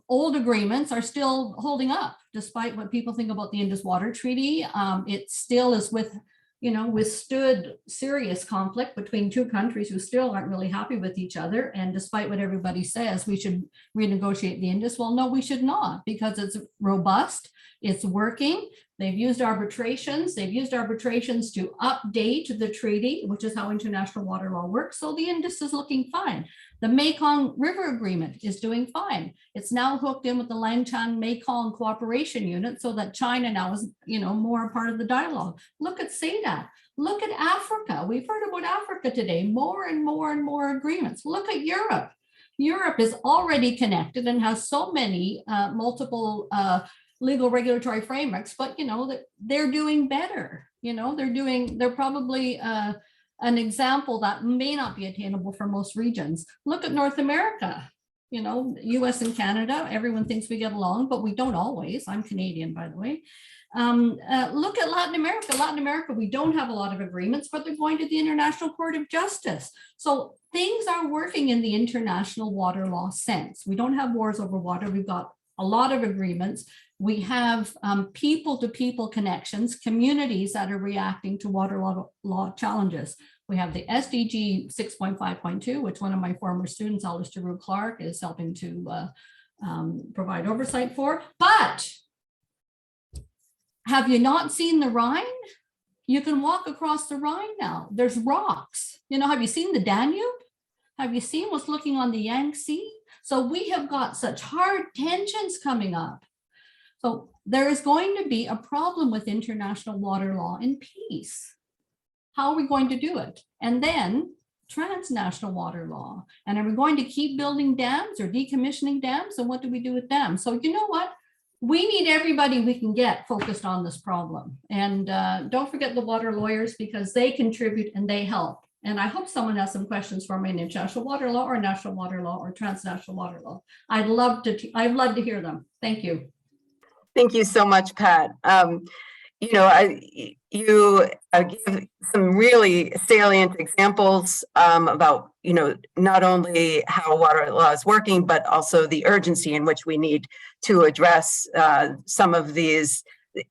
Old agreements are still holding up, despite what people think about the Indus Water Treaty. It still is withstood serious conflict between 2 countries who still aren't really happy with each other. And despite what everybody says, we should renegotiate the Indus. Well, no, we should not, because it's robust, it's working. They've used arbitrations. They've used arbitrations to update the treaty, which is how international water law works. So the Indus is looking fine. The Mekong River Agreement is doing fine. It's now hooked in with the Langchan Mekong Cooperation Unit, so that China now is, more a part of the dialogue. Look at SADC. Look at Africa. We've heard about Africa today. More and more and more agreements. Look at Europe. Europe is already connected and has so many multiple legal regulatory frameworks, but that they're doing better. They're probably an example that may not be attainable for most regions. Look at North America. US and Canada, everyone thinks we get along, but we don't always. I'm Canadian, by the way. Look at Latin America. Latin America, we don't have a lot of agreements, but they're going to the International Court of Justice. So things are working in the international water law sense. We don't have wars over water. We've got a lot of agreements. We have people-to-people connections, communities that are reacting to water law challenges. We have the SDG 6.5.2, which one of my former students, Alicia Aureli, is helping to provide oversight for. But have you not seen the Rhine? You can walk across the Rhine now. There's rocks. Have you seen the Danube? Have you seen what's looking on the Yangtze? So we have got such hard tensions coming up. So there is going to be a problem with international water law in peace. How are we going to do it? And then transnational water law. And are we going to keep building dams or decommissioning dams? And what do we do with them? So you know what? We need everybody we can get focused on this problem. And don't forget the water lawyers, because they contribute and they help. And I hope someone has some questions for me in international water law or national water law or transnational water law. I'd love to hear them. Thank you. Thank you so much, Pat. You give some really salient examples about, not only how water law is working, but also the urgency in which we need to address some of these,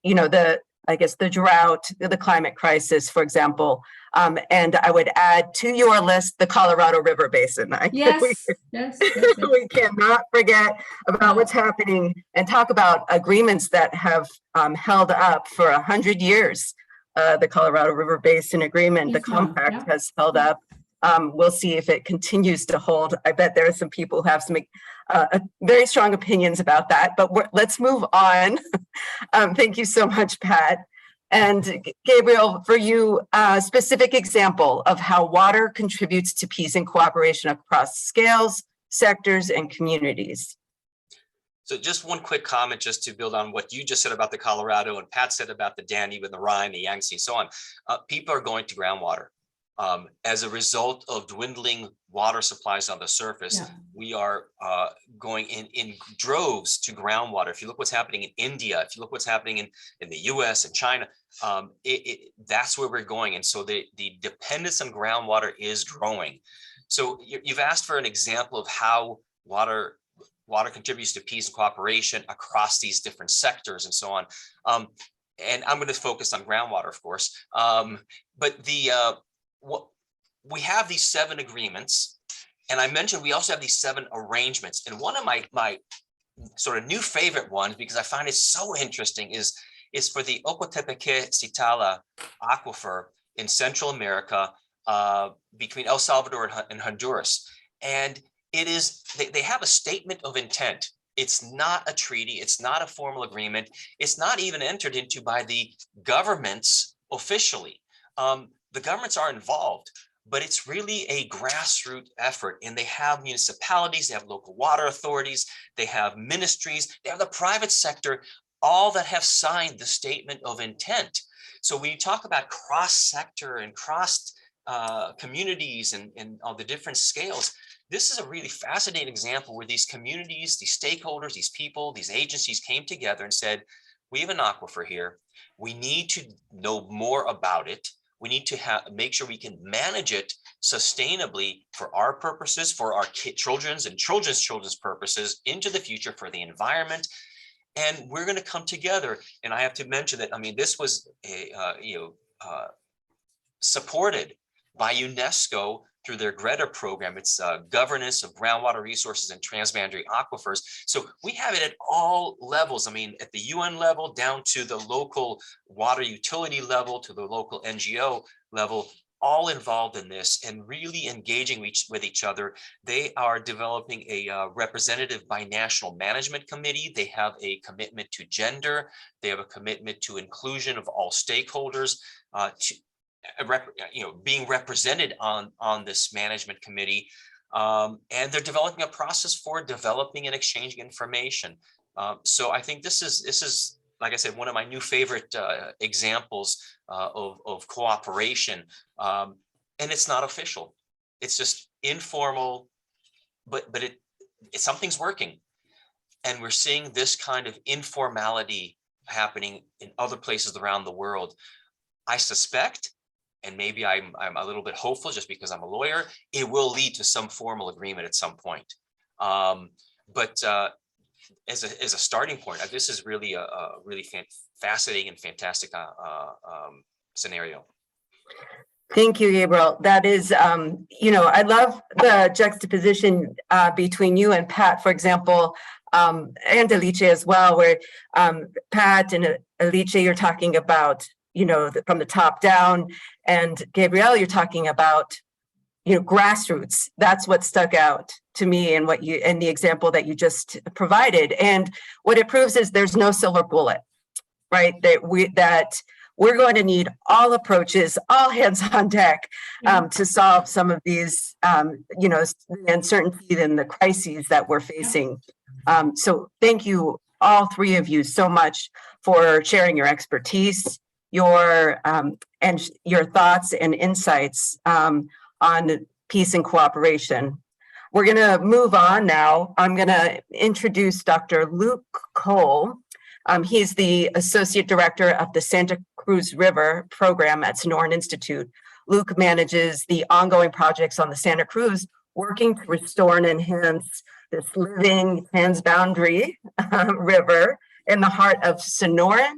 the drought, the climate crisis, for example. And I would add to your list the Colorado River Basin. Yes. We cannot forget about what's happening and talk about agreements that have held up for 100 years. The Colorado River Basin Agreement, the compact has held up. We'll see if it continues to hold. I bet there are some people who have some very strong opinions about that, but let's move on. Thank you so much, Pat. And Gabriel, for you, a specific example of how water contributes to peace and cooperation across scales, sectors, and communities. So just one quick comment, just to build on what you just said about the Colorado and Pat said about the Danube and the Rhine, the Yangtze, and so on. People are going to groundwater. As a result of dwindling water supplies on the surface, we are going in droves to groundwater. If you look what's happening in India, if you look what's happening in the US and China, that's where we're going. And so the dependence on groundwater is growing. So you've asked for an example of how water contributes to peace and cooperation across these different sectors and so on. And I'm going to focus on groundwater, of course. But we have these 7 agreements, and I mentioned we also have these 7 arrangements. And one of my sort of new favorite ones, because I find it so interesting, is for the Okate Aquifer in Central America, between El Salvador and Honduras. And it is, they have a statement of intent. It's not a treaty. It's not a formal agreement. It's not even entered into by the governments officially. The governments are involved, but it's really a grassroots effort. And they have municipalities, they have local water authorities, they have ministries, they have the private sector, all that have signed the statement of intent. So when you talk about cross-sector and cross communities and all the different scales, this is a really fascinating example where these communities, these stakeholders, these people, these agencies came together and said, we have an aquifer here. We need to know more about it. We need to make sure we can manage it sustainably for our purposes, for our children's and children's purposes into the future, for the environment. And we're going to come together. And I have to mention that, I mean, this was supported by UNESCO through their Greta program. It's governance of groundwater resources and transboundary aquifers. So we have it at all levels. I mean, at the UN level, down to the local water utility level, to the local NGO level, all involved in this and really engaging with each other. They are developing a representative binational management committee. They have a commitment to gender. They have a commitment to inclusion of all stakeholders, being represented on this management committee, and they're developing a process for developing and exchanging information. So I think this is, like I said, one of my new favorite examples of cooperation. And it's not official. It's just informal, but something's working. And we're seeing this kind of informality happening in other places around the world. I suspect, and maybe I'm a little bit hopeful just because I'm a lawyer, it will lead to some formal agreement at some point. But as a starting point, this is really a really fascinating and fantastic scenario. Thank you, Gabriel. That is, I love the juxtaposition between you and Pat, for example, and Alicia as well, where Pat and Alicia, you're talking about, from the top down, and Gabriel, you're talking about, grassroots. That's what stuck out to me and the example that you just provided. And what it proves is there's no silver bullet, right? That we're going to need all approaches, all hands on deck to solve some of these, the uncertainty and the crises that we're facing. So thank you, all three of you, so much for sharing your expertise, your thoughts and insights on peace and cooperation. We're going to move on now. I'm going to introduce Dr. Luke Cole. He's the Associate Director of the Santa Cruz River Program at Sonoran Institute. Luke manages the ongoing projects on the Santa Cruz, working to restore and enhance this living transboundary river in the heart of Sonoran,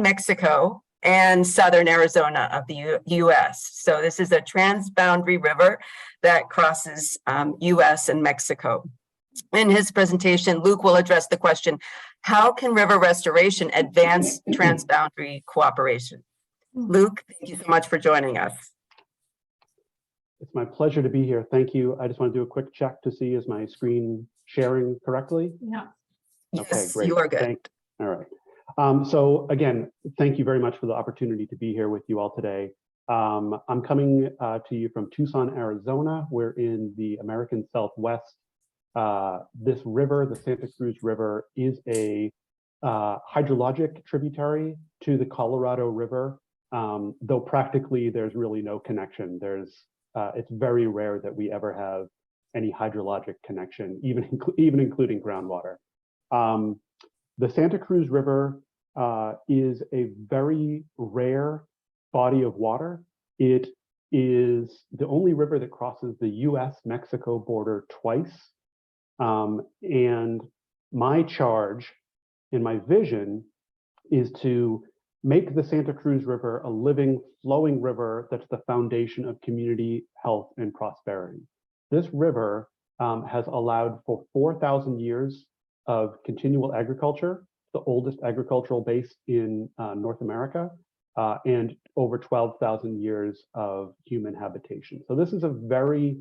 Mexico, and southern Arizona of the U.S. So this is a transboundary river that crosses U.S. and Mexico. In his presentation, Luke will address the question, how can river restoration advance transboundary cooperation? Luke, thank you so much for joining us. It's my pleasure to be here. Thank you. I just want to do a quick check to see, is my screen sharing correctly? Yeah. Yes, Okay, great. you are good. All right. So again, thank you very much for the opportunity to be here with you all today. I'm coming to you from Tucson, Arizona. We're in the American Southwest. This river, the Santa Cruz River, is a hydrologic tributary to the Colorado River, though practically there's really no connection. It's very rare that we ever have any hydrologic connection, even including groundwater. The Santa Cruz River is a very rare body of water. It is the only river that crosses the US-Mexico border twice. And my charge and my vision is to make the Santa Cruz River a living, flowing river that's the foundation of community health and prosperity. This river has allowed for 4,000 years of continual agriculture, the oldest agricultural base in North America, and over 12,000 years of human habitation. So this is a very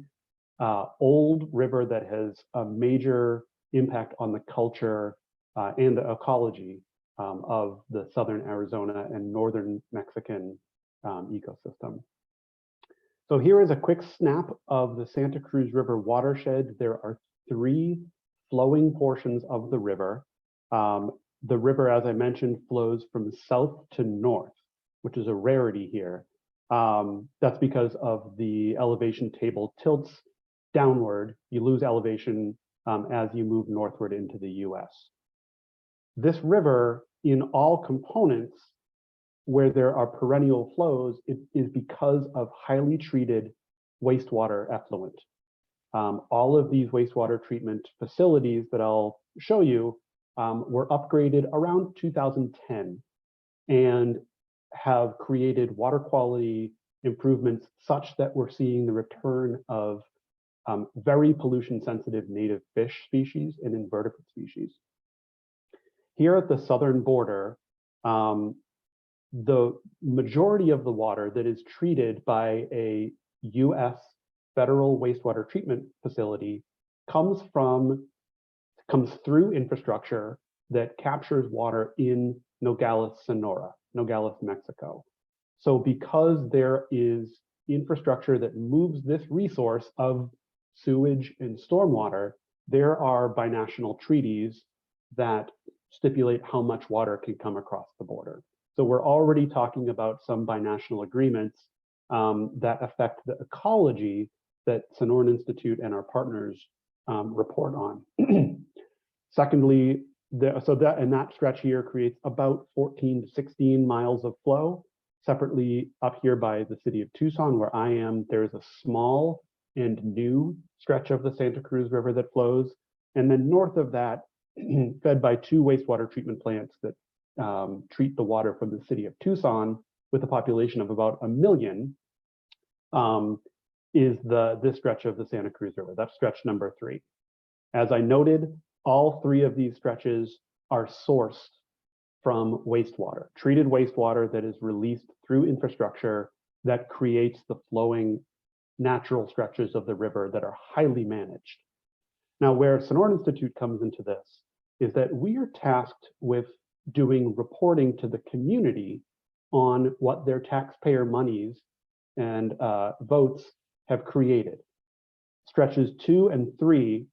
old river that has a major impact on the culture and the ecology of the southern Arizona and northern Mexican ecosystem. So here is a quick snap of the Santa Cruz River watershed. There are 3 flowing portions of the river. The river, as I mentioned, flows from south to north, which is a rarity here. That's because of the elevation table tilts downward. You lose elevation as you move northward into the US. This river, in all components where there are perennial flows, it is because of highly treated wastewater effluent. All of these wastewater treatment facilities that I'll show you were upgraded around 2010 and have created water quality improvements such that we're seeing the return of very pollution sensitive native fish species and invertebrate species. Here at the southern border, the majority of the water that is treated by a US federal wastewater treatment facility comes through infrastructure that captures water in Nogales, Sonora, Nogales, Mexico. So because there is infrastructure that moves this resource of sewage and stormwater there are binational treaties that stipulate how much water can come across the border. So we're already talking about some binational agreements that affect the ecology that Sonoran Institute and our partners report on. Secondly, that stretch here creates about 14 to 16 miles of flow. Separately, up here by the city of Tucson, where I am, there's a small and new stretch of the Santa Cruz River that flows. And then north of that, fed by 2 wastewater treatment plants that treat the water from the city of Tucson, with a population of about 1 million, is this stretch of the Santa Cruz River. That's stretch number 3. As I noted, all 3 of these stretches are sourced from wastewater, treated wastewater that is released through infrastructure that creates the flowing natural stretches of the river that are highly managed. Now, where Sonoran Institute comes into this is that we are tasked with doing reporting to the community on what their taxpayer monies and votes have created. Stretches 2 and 3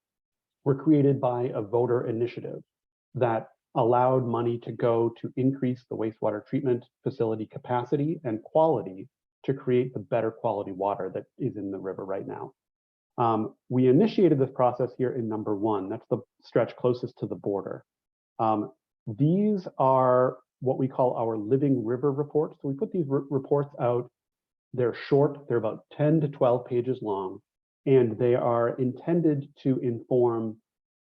were created by a voter initiative that allowed money to go to increase the wastewater treatment facility capacity and quality to create the better quality water that is in the river right now. We initiated this process here in number 1. That's the stretch closest to the border. These are what we call our living river reports. So we put these reports out. They're short. They're about 10 to 12 pages long, and they are intended to inform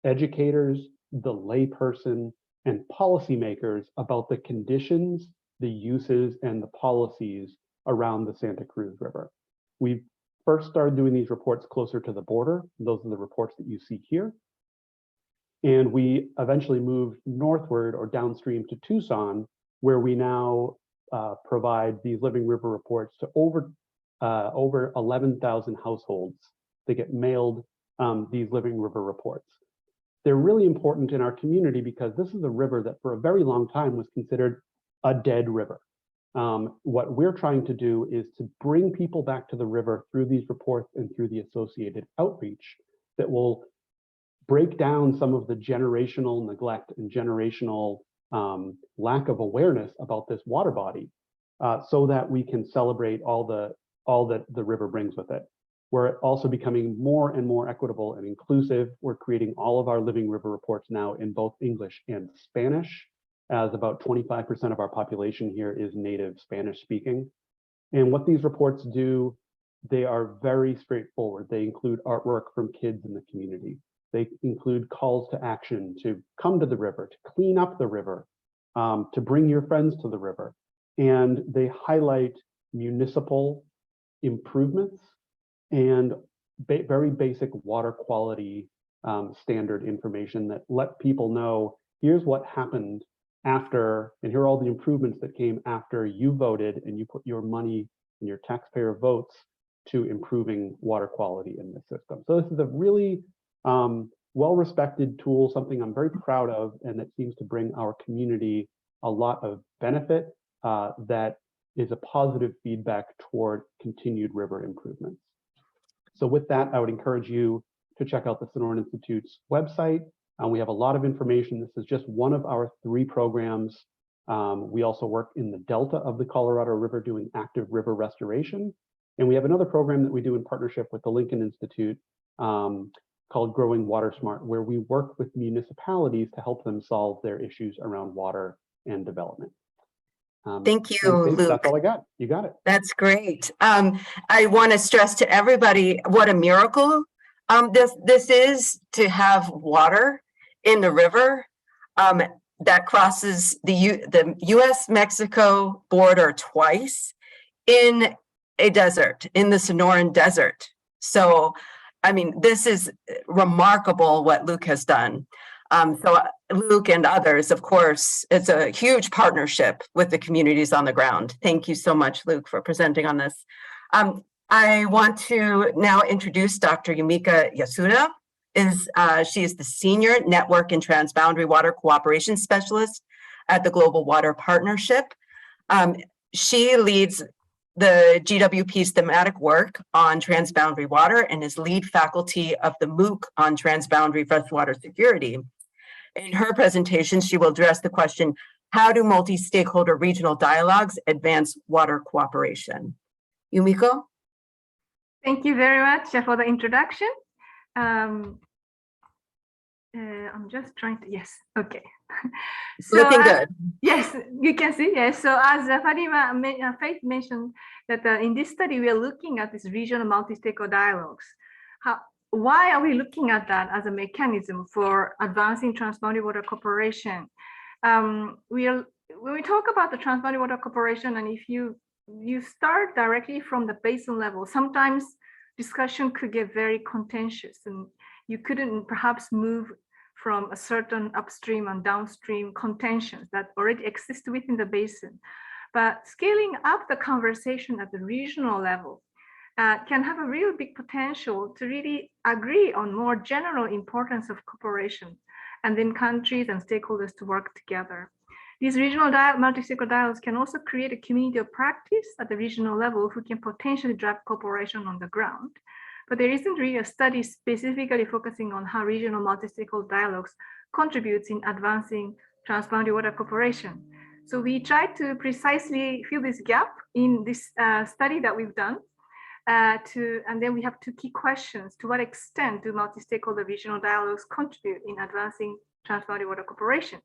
educators, the layperson, and policymakers about the conditions, the uses, and the policies around the Santa Cruz River. We first started doing these reports closer to the border. Those are the reports that you see here. And we eventually moved northward or downstream to Tucson, where we now provide these living river reports to over 11,000 households. They get mailed these living river reports. They're really important in our community because this is a river that for a very long time was considered a dead river. What we're trying to do is to bring people back to the river through these reports and through the associated outreach that will break down some of the generational neglect and generational lack of awareness about this water body, so that we can celebrate all that the river brings with it. We're also becoming more and more equitable and inclusive. We're creating all of our living river reports now in both English and Spanish, as about 25% of our population here is native Spanish speaking. And what these reports do, they are very straightforward. They include artwork from kids in the community. They include calls to action to come to the river, to clean up the river, to bring your friends to the river. And they highlight municipal improvements and very basic water quality standard information that let people know, here's what happened after, and here are all the improvements that came after you voted and you put your money and your taxpayer votes to improving water quality in the system. So this is a really well-respected tool, something I'm very proud of, and that seems to bring our community a lot of benefit that is a positive feedback toward continued river improvements. So with that, I would encourage you to check out the Sonoran Institute's website. We have a lot of information. This is just one of our 3 programs. We also work in the delta of the Colorado River doing active river restoration. And we have another program that we do in partnership with the Lincoln Institute called Growing Water Smart, where we work with municipalities to help them solve their issues around water and development. Thank you, Luke. That's all I got. You got it. That's great. I want to stress to everybody what a miracle this is to have water in the river that crosses the U.S.-Mexico border twice in a desert, in the Sonoran Desert. So, I mean, this is remarkable what Luke has done. So Luke and others, of course, it's a huge partnership with the communities on the ground. Thank you so much, Luke, for presenting on this. I want to now introduce Dr. Yamika Yasuna. She is the Senior Network and Transboundary Water Cooperation Specialist at the Global Water Partnership. She leads the GWP's thematic work on transboundary water and is lead faculty of the MOOC on transboundary freshwater security. In her presentation, she will address the question, how do multi-stakeholder regional dialogues advance water cooperation? Yumiko? Thank you very much for the introduction. I'm just trying to, yes, okay. So, looking good. Yes, you can see, yes. So as Faith mentioned that in this study, we are looking at this regional multi-stakeholder dialogues. Why are we looking at that as a mechanism for advancing transboundary water cooperation? When we talk about the transboundary water cooperation, and if you start directly from the basin level, sometimes discussion could get very contentious and you couldn't perhaps move from a certain upstream and downstream contentions that already exist within the basin. But scaling up the conversation at the regional level can have a real big potential to really agree on more general importance of cooperation, and then countries and stakeholders to work together. These regional multi-stakeholder dialogues can also create a community of practice at the regional level who can potentially drive cooperation on the ground. But there isn't really a study specifically focusing on how regional multi-stakeholder dialogues contributes in advancing transboundary water cooperation. So we tried to precisely fill this gap in this study that we've done. And then we have two key questions. To what extent do multi-stakeholder regional dialogues contribute in advancing transboundary water cooperation?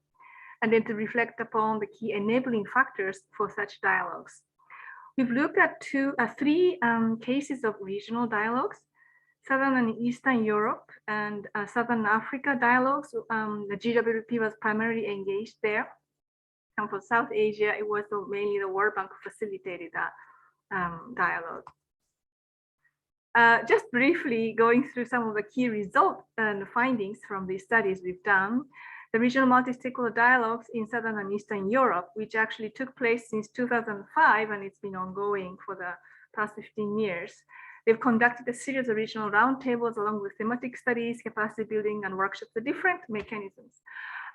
And then to reflect upon the key enabling factors for such dialogues. We've looked at three cases of regional dialogues: Southern and Eastern Europe and Southern Africa dialogues. The GWP was primarily engaged there. And for South Asia, it was mainly the World Bank who facilitated that dialogue. Just briefly going through some of the key results and findings from these studies we've done. The regional multi-stakeholder dialogues in Southern and Eastern Europe, which actually took place since 2005, and it's been ongoing for the past 15 years. They've conducted a series of regional roundtables along with thematic studies, capacity building, and workshops, the different mechanisms.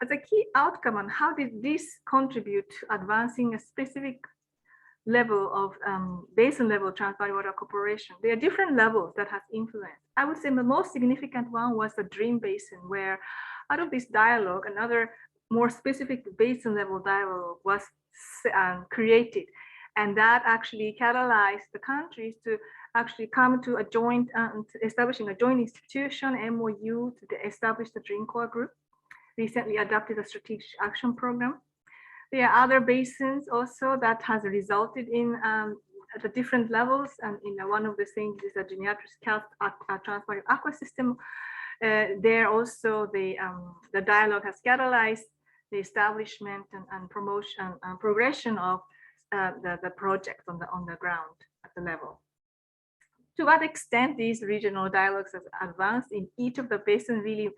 As a key outcome on how did this contribute to advancing a specific level of basin level transboundary water cooperation, there are different levels that have influence. I would say the most significant one was the Dream Basin, where out of this dialogue, another more specific basin level dialogue was created. And that actually catalyzed the countries to actually come to a joint, establishing a joint institution, MOU, to establish the Dream Core Group, recently adopted a strategic action program. There are other basins also that has resulted in at the different levels. And one of the things is the Geniatric Transboundary Aquasystem. There also the dialogue has catalyzed the establishment and promotion and progression of the project on the ground at the level. To what extent these regional dialogues have advanced in each of the basins really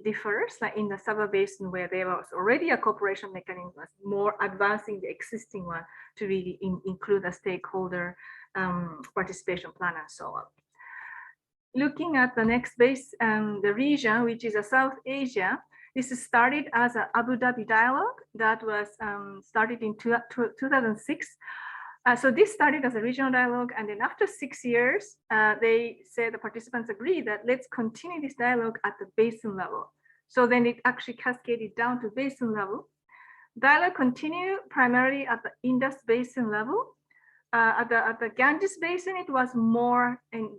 differs. Like in the Sava Basin, where there was already a cooperation mechanism, more advancing the existing one to really include a stakeholder participation plan and so on. Looking at the next base, the region, which is South Asia, this started as an Abu Dhabi dialogue that was started in 2006. So this started as a regional dialogue, and then after 6 years, they said the participants agreed that let's continue this dialogue at the basin level. So then it actually cascaded down to basin level. Dialogue continued primarily at the Indus Basin level. At the Ganges Basin, it was more, and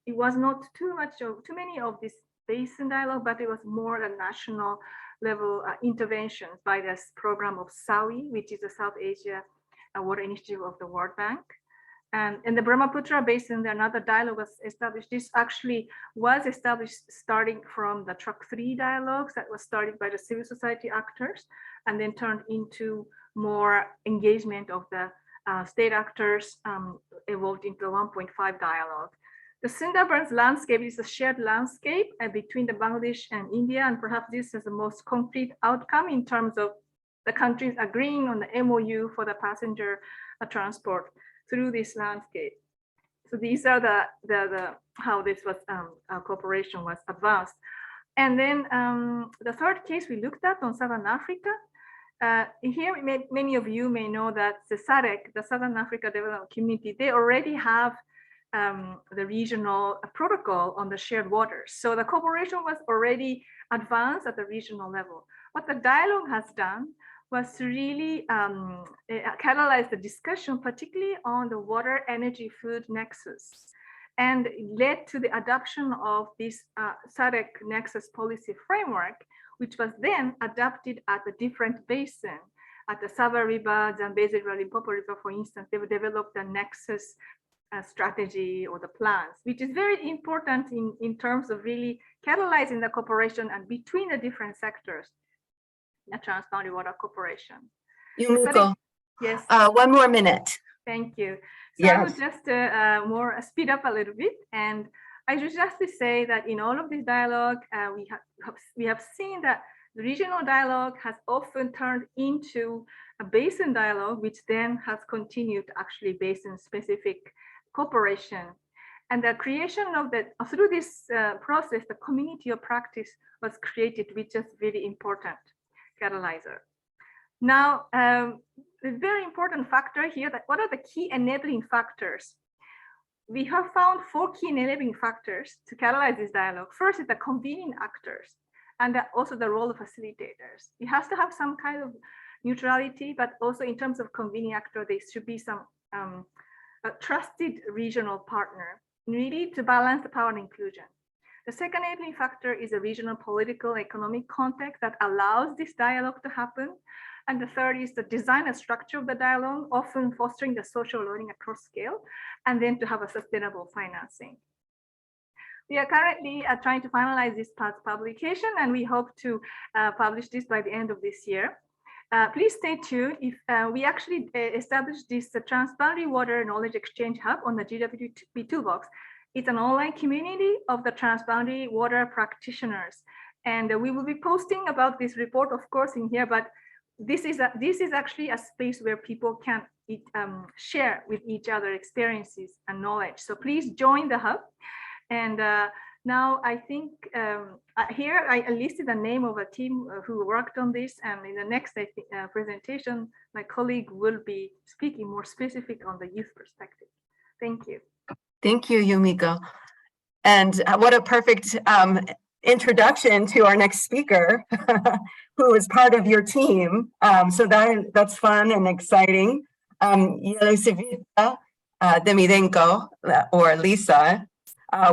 it was not too many of this basin dialogue, but it was more a national level interventions by this program of SIWI, which is the South Asia Water Initiative of the World Bank. And in the Brahmaputra Basin, another dialogue was established. This actually was established starting from the Track 3 dialogues that was started by the civil society actors, and then turned into more engagement of the state actors, evolved into the 1.5 dialogue. The Sundarbans landscape is a shared landscape between the Bangladesh and India, and perhaps this is the most concrete outcome in terms of the countries agreeing on the MOU for the passenger transport through this landscape. So these are the how this was cooperation was advanced. And then the third case we looked at on Southern Africa, Here, many of you may know that the SADC, the Southern Africa Development Community, they already have the regional protocol on the shared waters. So the cooperation was already advanced at the regional level. What the dialogue has done was to really catalyze the discussion, particularly on the water, energy, food nexus, and led to the adoption of this SADC nexus policy framework, which was then adapted at the different basin. At the Sava River, Zambezi River, Limpopo River, for instance, they developed a nexus strategy or the plans, which is very important in terms of really catalyzing the cooperation and between the different sectors, the transboundary water cooperation. Yumiko, yes. 1 more minute. Thank you. So Yes. I would just more speed up a little bit, and I should just say that in all of this dialogue, we have seen that the regional dialogue has often turned into a basin dialogue, which then has continued actually basin-specific cooperation. And the creation of that, through this process, the community of practice was created, which is very important catalyzer. Now, a very important factor here, that what are the key enabling factors? We have found 4 key enabling factors to catalyze this dialogue. First is the convening actors, and also the role of facilitators. It has to have some kind of neutrality, but also in terms of convening actor, there should be some a trusted regional partner, really to balance the power and inclusion. The second enabling factor is a regional political economic context that allows this dialogue to happen. And the third is the design and structure of the dialogue, often fostering the social learning across scale, and then to have a sustainable financing. We are currently trying to finalize this publication, and we hope to publish this by the end of this year. Please stay tuned. If we actually established this Transboundary Water Knowledge Exchange Hub on the GWP Toolbox. It's an online community of the transboundary water practitioners. And we will be posting about this report, of course, in here, but this is actually a space where people can share with each other experiences and knowledge. So please join the hub. And now I think here I listed the name of a team who worked on this, and in the next presentation, my colleague will be speaking more specific on the youth perspective. Thank you. Thank you, Yumiko. And what a perfect introduction to our next speaker, who is part of your team. So that's fun and exciting. Yelizaveta Demidenko, or Lisa,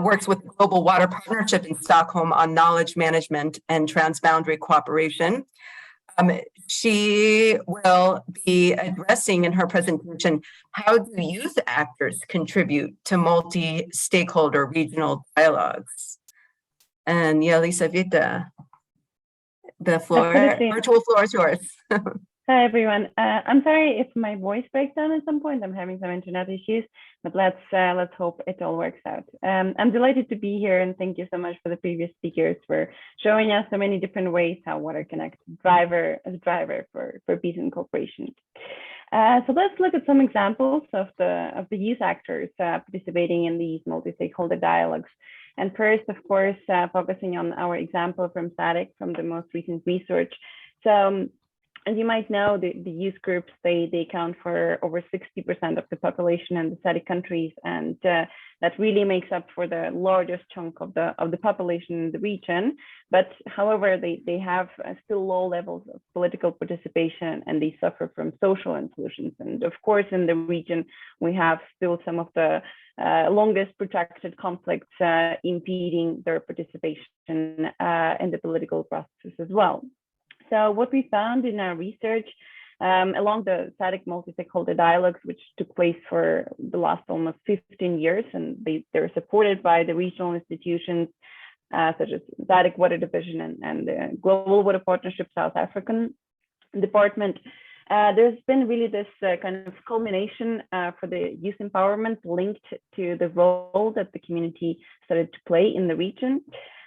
works with the Global Water Partnership in Stockholm on knowledge management and transboundary cooperation. She will be addressing in her presentation, how do youth actors contribute to multi-stakeholder regional dialogues? And Yelizaveta, the floor, virtual floor is yours. Hi, everyone. I'm sorry if my voice breaks down at some point. I'm having some internet issues, but let's hope it all works out. I'm delighted to be here, and thank you so much for the previous speakers for showing us so many different ways how water connects as a driver for peace and cooperation. So let's look at some examples of the youth actors participating in these multi-stakeholder dialogues. And first, of course, focusing on our example from SADC, from the most recent research. So as you might know, the youth groups, they account for over 60% of the population in the SADC countries, and that really makes up for the largest chunk of the population in the region. But however, they have still low levels of political participation, and they suffer from social exclusions. And of course, in the region, we have still some of the longest protracted conflicts impeding their participation in the political processes as well. So what we found in our research along the SADC multi-stakeholder dialogues, which took place for the last almost 15 years, and they're supported by the regional institutions such as SADC Water Division and the Global Water Partnership South African Department. There's been really this kind of culmination for the youth empowerment linked to the role that the community started to play in the region.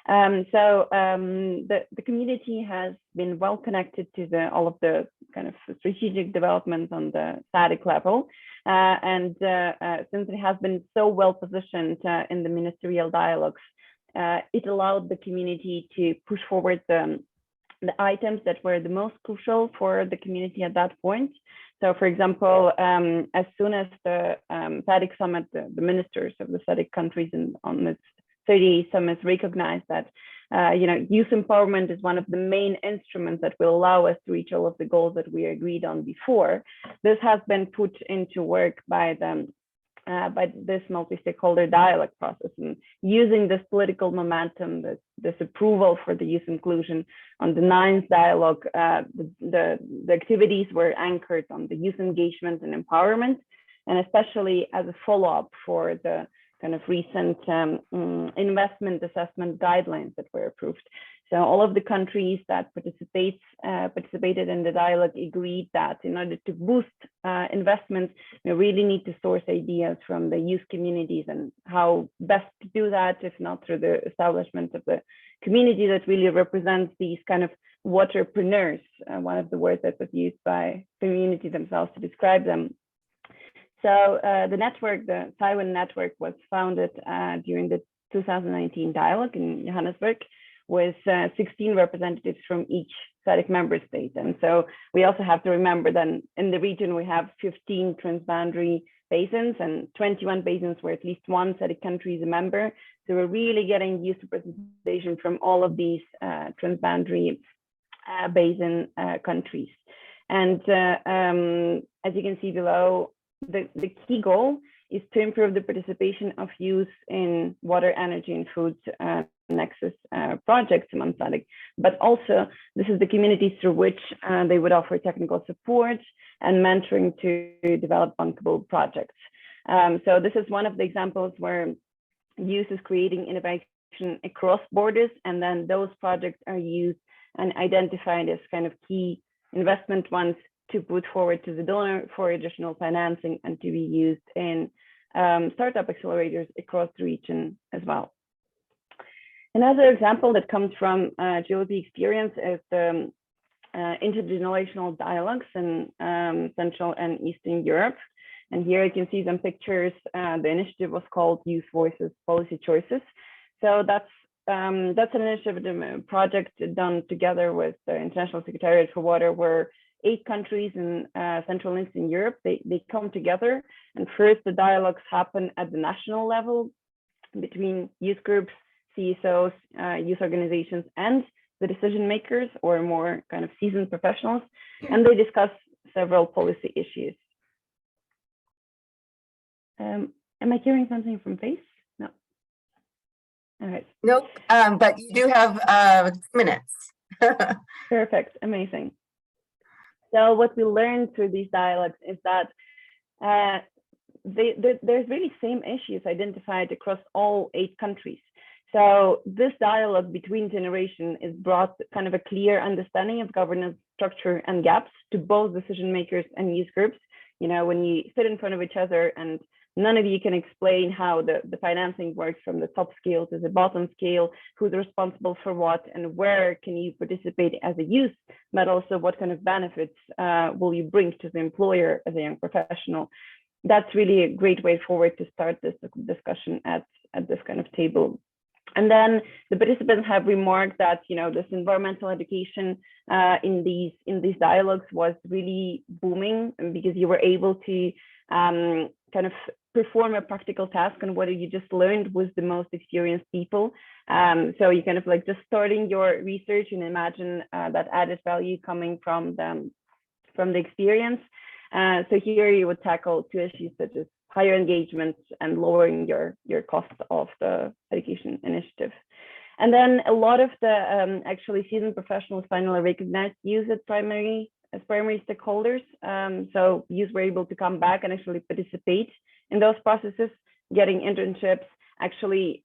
The community has been well connected to all of the kind of strategic developments on the SADC level. Since it has been so well positioned in the ministerial dialogues, it allowed the community to push forward the the items that were the most crucial for the community at that point. So, for example, as soon as the SADC summit, the ministers of the SADC countries on this 30 summits recognized that youth empowerment is one of the main instruments that will allow us to reach all of the goals that we agreed on before. This has been put into work by this multi-stakeholder dialogue process, and using this political momentum, this approval for the youth inclusion on the 9th dialogue, the activities were anchored on the youth engagement and empowerment, and especially as a follow-up for the kind of recent investment assessment guidelines that were approved. So all of the countries that participated in the dialogue agreed that in order to boost investments, we really need to source ideas from the youth communities, and how best to do that, if not through the establishment of the community that really represents these kind of waterpreneurs, one of the words that was used by community themselves to describe them. So the network, the SIWI network, was founded during the 2019 dialogue in Johannesburg, with 16 representatives from each SADC member state. And so we also have to remember that in the region, we have 15 transboundary basins and 21 basins where at least one SADC country is a member. So we're really getting youth representation from all of these transboundary basin countries. And as you can see below, the key goal is to improve the participation of youth in water, energy, and food nexus projects among SADC, but also this is the communities through which they would offer technical support and mentoring to develop bankable projects. So this is one of the examples where youth is creating innovation across borders, and then those projects are used and identified as kind of key investment ones to put forward to the donor for additional financing and to be used in startup accelerators across the region as well. Another example that comes from GLP experience is the intergenerational dialogues in Central and Eastern Europe. And here you can see some pictures. The initiative was called Youth Voices, Policy Choices. So that's an initiative, a project done together with the International Secretariat for Water, where 8 countries in Central and Eastern Europe, they come together. And first, the dialogues happen at the national level between youth groups, CSOs, youth organizations, and the decision makers, or more kind of seasoned professionals, and they discuss several policy issues. Am I hearing something from Face? No. All right. Nope, but you do have minutes. Perfect, amazing. So what we learned through these dialogues is that there's really same issues identified across all 8 countries. So this dialogue between generations is brought kind of a clear understanding of governance structure and gaps to both decision makers and youth groups. You know, when you sit in front of each other and none of you can explain how the financing works from the top scale to the bottom scale, who's responsible for what, and where can you participate as a youth, but also what kind of benefits will you bring to the employer as a young professional. That's really a great way forward to start this discussion at this kind of table. And then the participants have remarked that, you know, this environmental education in these dialogues was really booming, because you were able to kind of perform a practical task on what you just learned with the most experienced people. So you kind of like just starting your research and imagine that added value coming from the experience. So here you would tackle 2 issues such as higher engagement and lowering your cost of the education initiative. And then a lot of the actually seasoned professionals finally recognized youth as primary stakeholders. So youth were able to come back and actually participate in those processes, getting internships, actually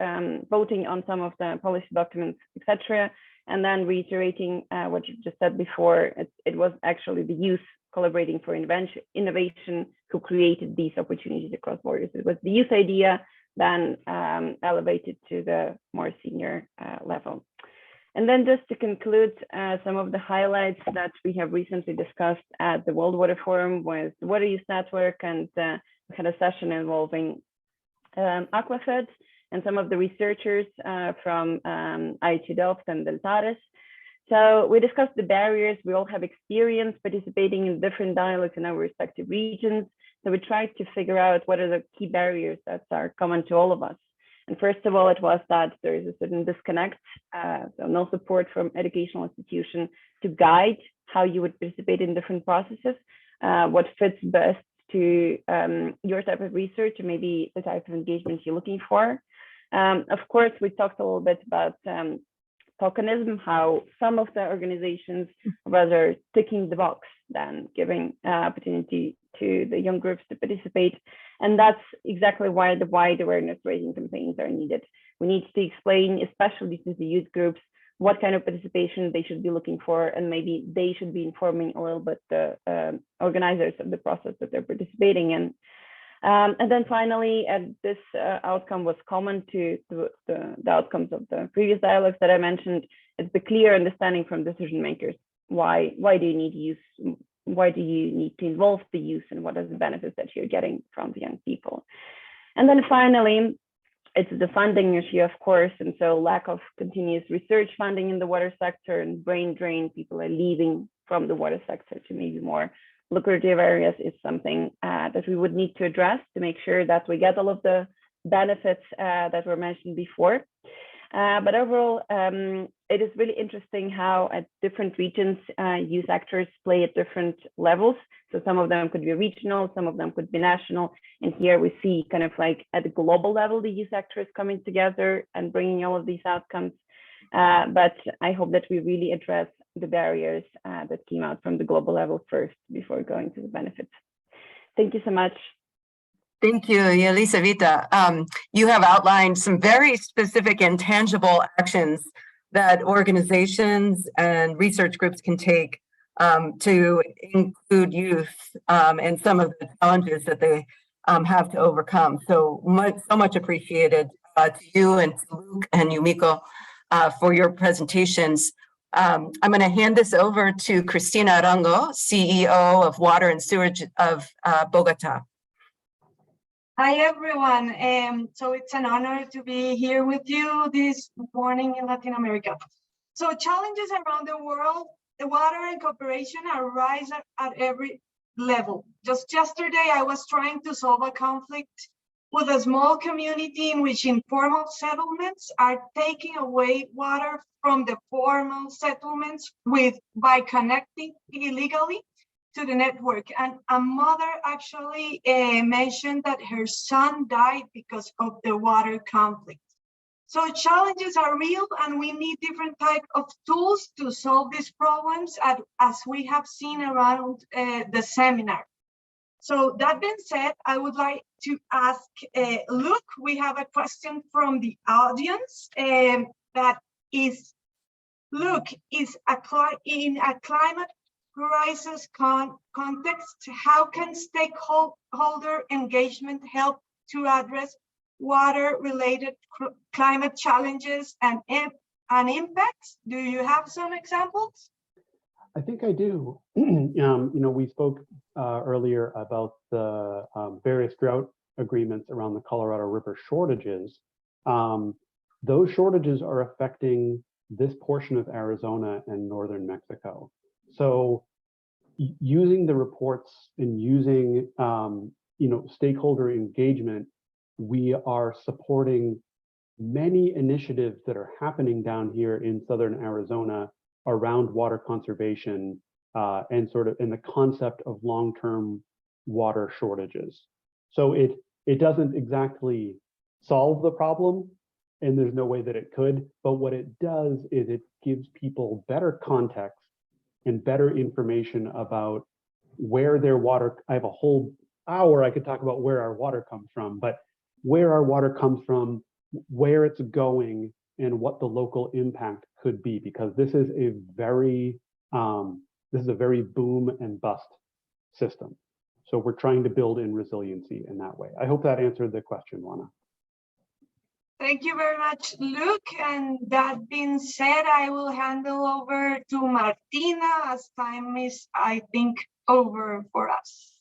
voting on some of the policy documents, etc. And then reiterating what you just said before, it was actually the youth collaborating for innovation who created these opportunities across borders. It was the youth idea, then elevated to the more senior level. And then just to conclude, some of the highlights that we have recently discussed at the World Water Forum was the Water Use Network, and we had a session involving Aquifer and some of the researchers from IHE Delft and Deltares. So we discussed the barriers. We all have experience participating in different dialogues in our respective regions. So we tried to figure out what are the key barriers that are common to all of us. And first of all, it was that there is a certain disconnect, so no support from educational institutions to guide how you would participate in different processes, what fits best to your type of research and maybe the type of engagement you're looking for. Of course, we talked a little bit about tokenism, how some of the organizations rather ticking the box than giving opportunity to the young groups to participate. And that's exactly why the wide awareness raising campaigns are needed. We need to explain, especially to the youth groups, what kind of participation they should be looking for, and maybe they should be informing a little bit the organizers of the process that they're participating in. And then finally, this outcome was common to the outcomes of the previous dialogues that I mentioned. It's the clear understanding from decision makers. Why do you need use? Why do you need to involve the youth, and what are the benefits that you're getting from the young people? And then finally, it's the funding issue, of course. And so lack of continuous research funding in the water sector and brain drain, people are leaving from the water sector to maybe more lucrative areas is something that we would need to address to make sure that we get all of the benefits that were mentioned before. But overall, it is really interesting how at different regions, youth actors play at different levels. So some of them could be regional, some of them could be national. And here we see kind of like at the global level, the youth actors coming together and bringing all of these outcomes. But I hope that we really address the barriers that came out from the global level first before going to the benefits. Thank you so much. Thank you, Elisaveta. You have outlined some very specific and tangible actions that organizations and research groups can take to include youth and some of the challenges that they have to overcome. So much appreciated to you and to Luke and Yamika for your presentations. I'm going to hand this over to Cristina Arango, CEO of Water and Sewerage of Bogota. Hi, everyone. So it's an honor to be here with you this morning in Latin America. So challenges around the world, the water and cooperation are rising at every level. Just yesterday, I was trying to solve a conflict with a small community in which informal settlements are taking away water from the formal settlements by connecting illegally to the network. And a mother actually mentioned that her son died because of the water conflict. So challenges are real, and we need different types of tools to solve these problems, as we have seen around the seminar. So that being said, I would like to ask Luke, we have a question from the audience that is, Luke, in a climate crisis context, how can stakeholder engagement help to address water-related climate challenges and impacts? Do you have some examples? I think I do. We spoke earlier about the various drought agreements around the Colorado River shortages. Those shortages are affecting this portion of Arizona and northern Mexico. So using the reports and using stakeholder engagement, we are supporting many initiatives that are happening down here in southern Arizona around water conservation and sort of in the concept of long-term water shortages. So it doesn't exactly solve the problem, and there's no way that it could, but what it does is it gives people better context and better information about where their water, I have a whole hour I could talk about where our water comes from, but where our water comes from, where it's going, and what the local impact could be, because this is a very boom and bust system. So we're trying to build in resiliency in that way. I hope that answered the question, Juana. Thank you very much, Luke. And that being said, I will hand over to Martina, as time is, I think, over for us.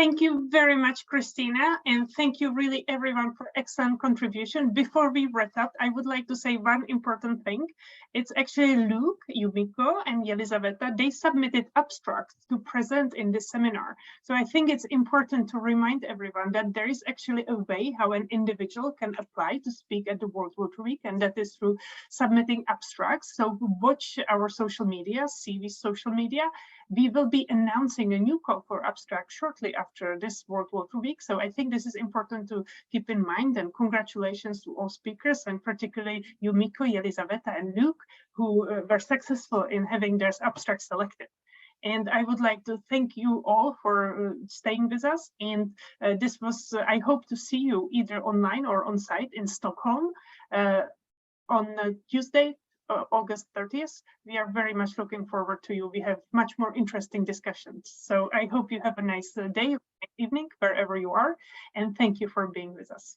Thank you very much, Christina, and thank you really everyone for excellent contribution. Before we wrap up, I would like to say one important thing. It's actually Luke, Yumiko, and Yelizaveta. They submitted abstracts to present in this seminar. So I think it's important to remind everyone that there is actually a way how an individual can apply to speak at the World Water Week, and that is through submitting abstracts. So watch our social media, SIWI social media. We will be announcing a new call for abstract shortly after this World Water Week. So I think this is important to keep in mind, and congratulations to all speakers, and particularly Yumiko, Yelizaveta, and Luke, who were successful in having their abstract selected. And I would like to thank you all for staying with us. And this was, I hope to see you either online or on site in Stockholm on Tuesday, August 30th. We are very much looking forward to you. We have much more interesting discussions. So I hope you have a nice day, evening, wherever you are. And thank you for being with us.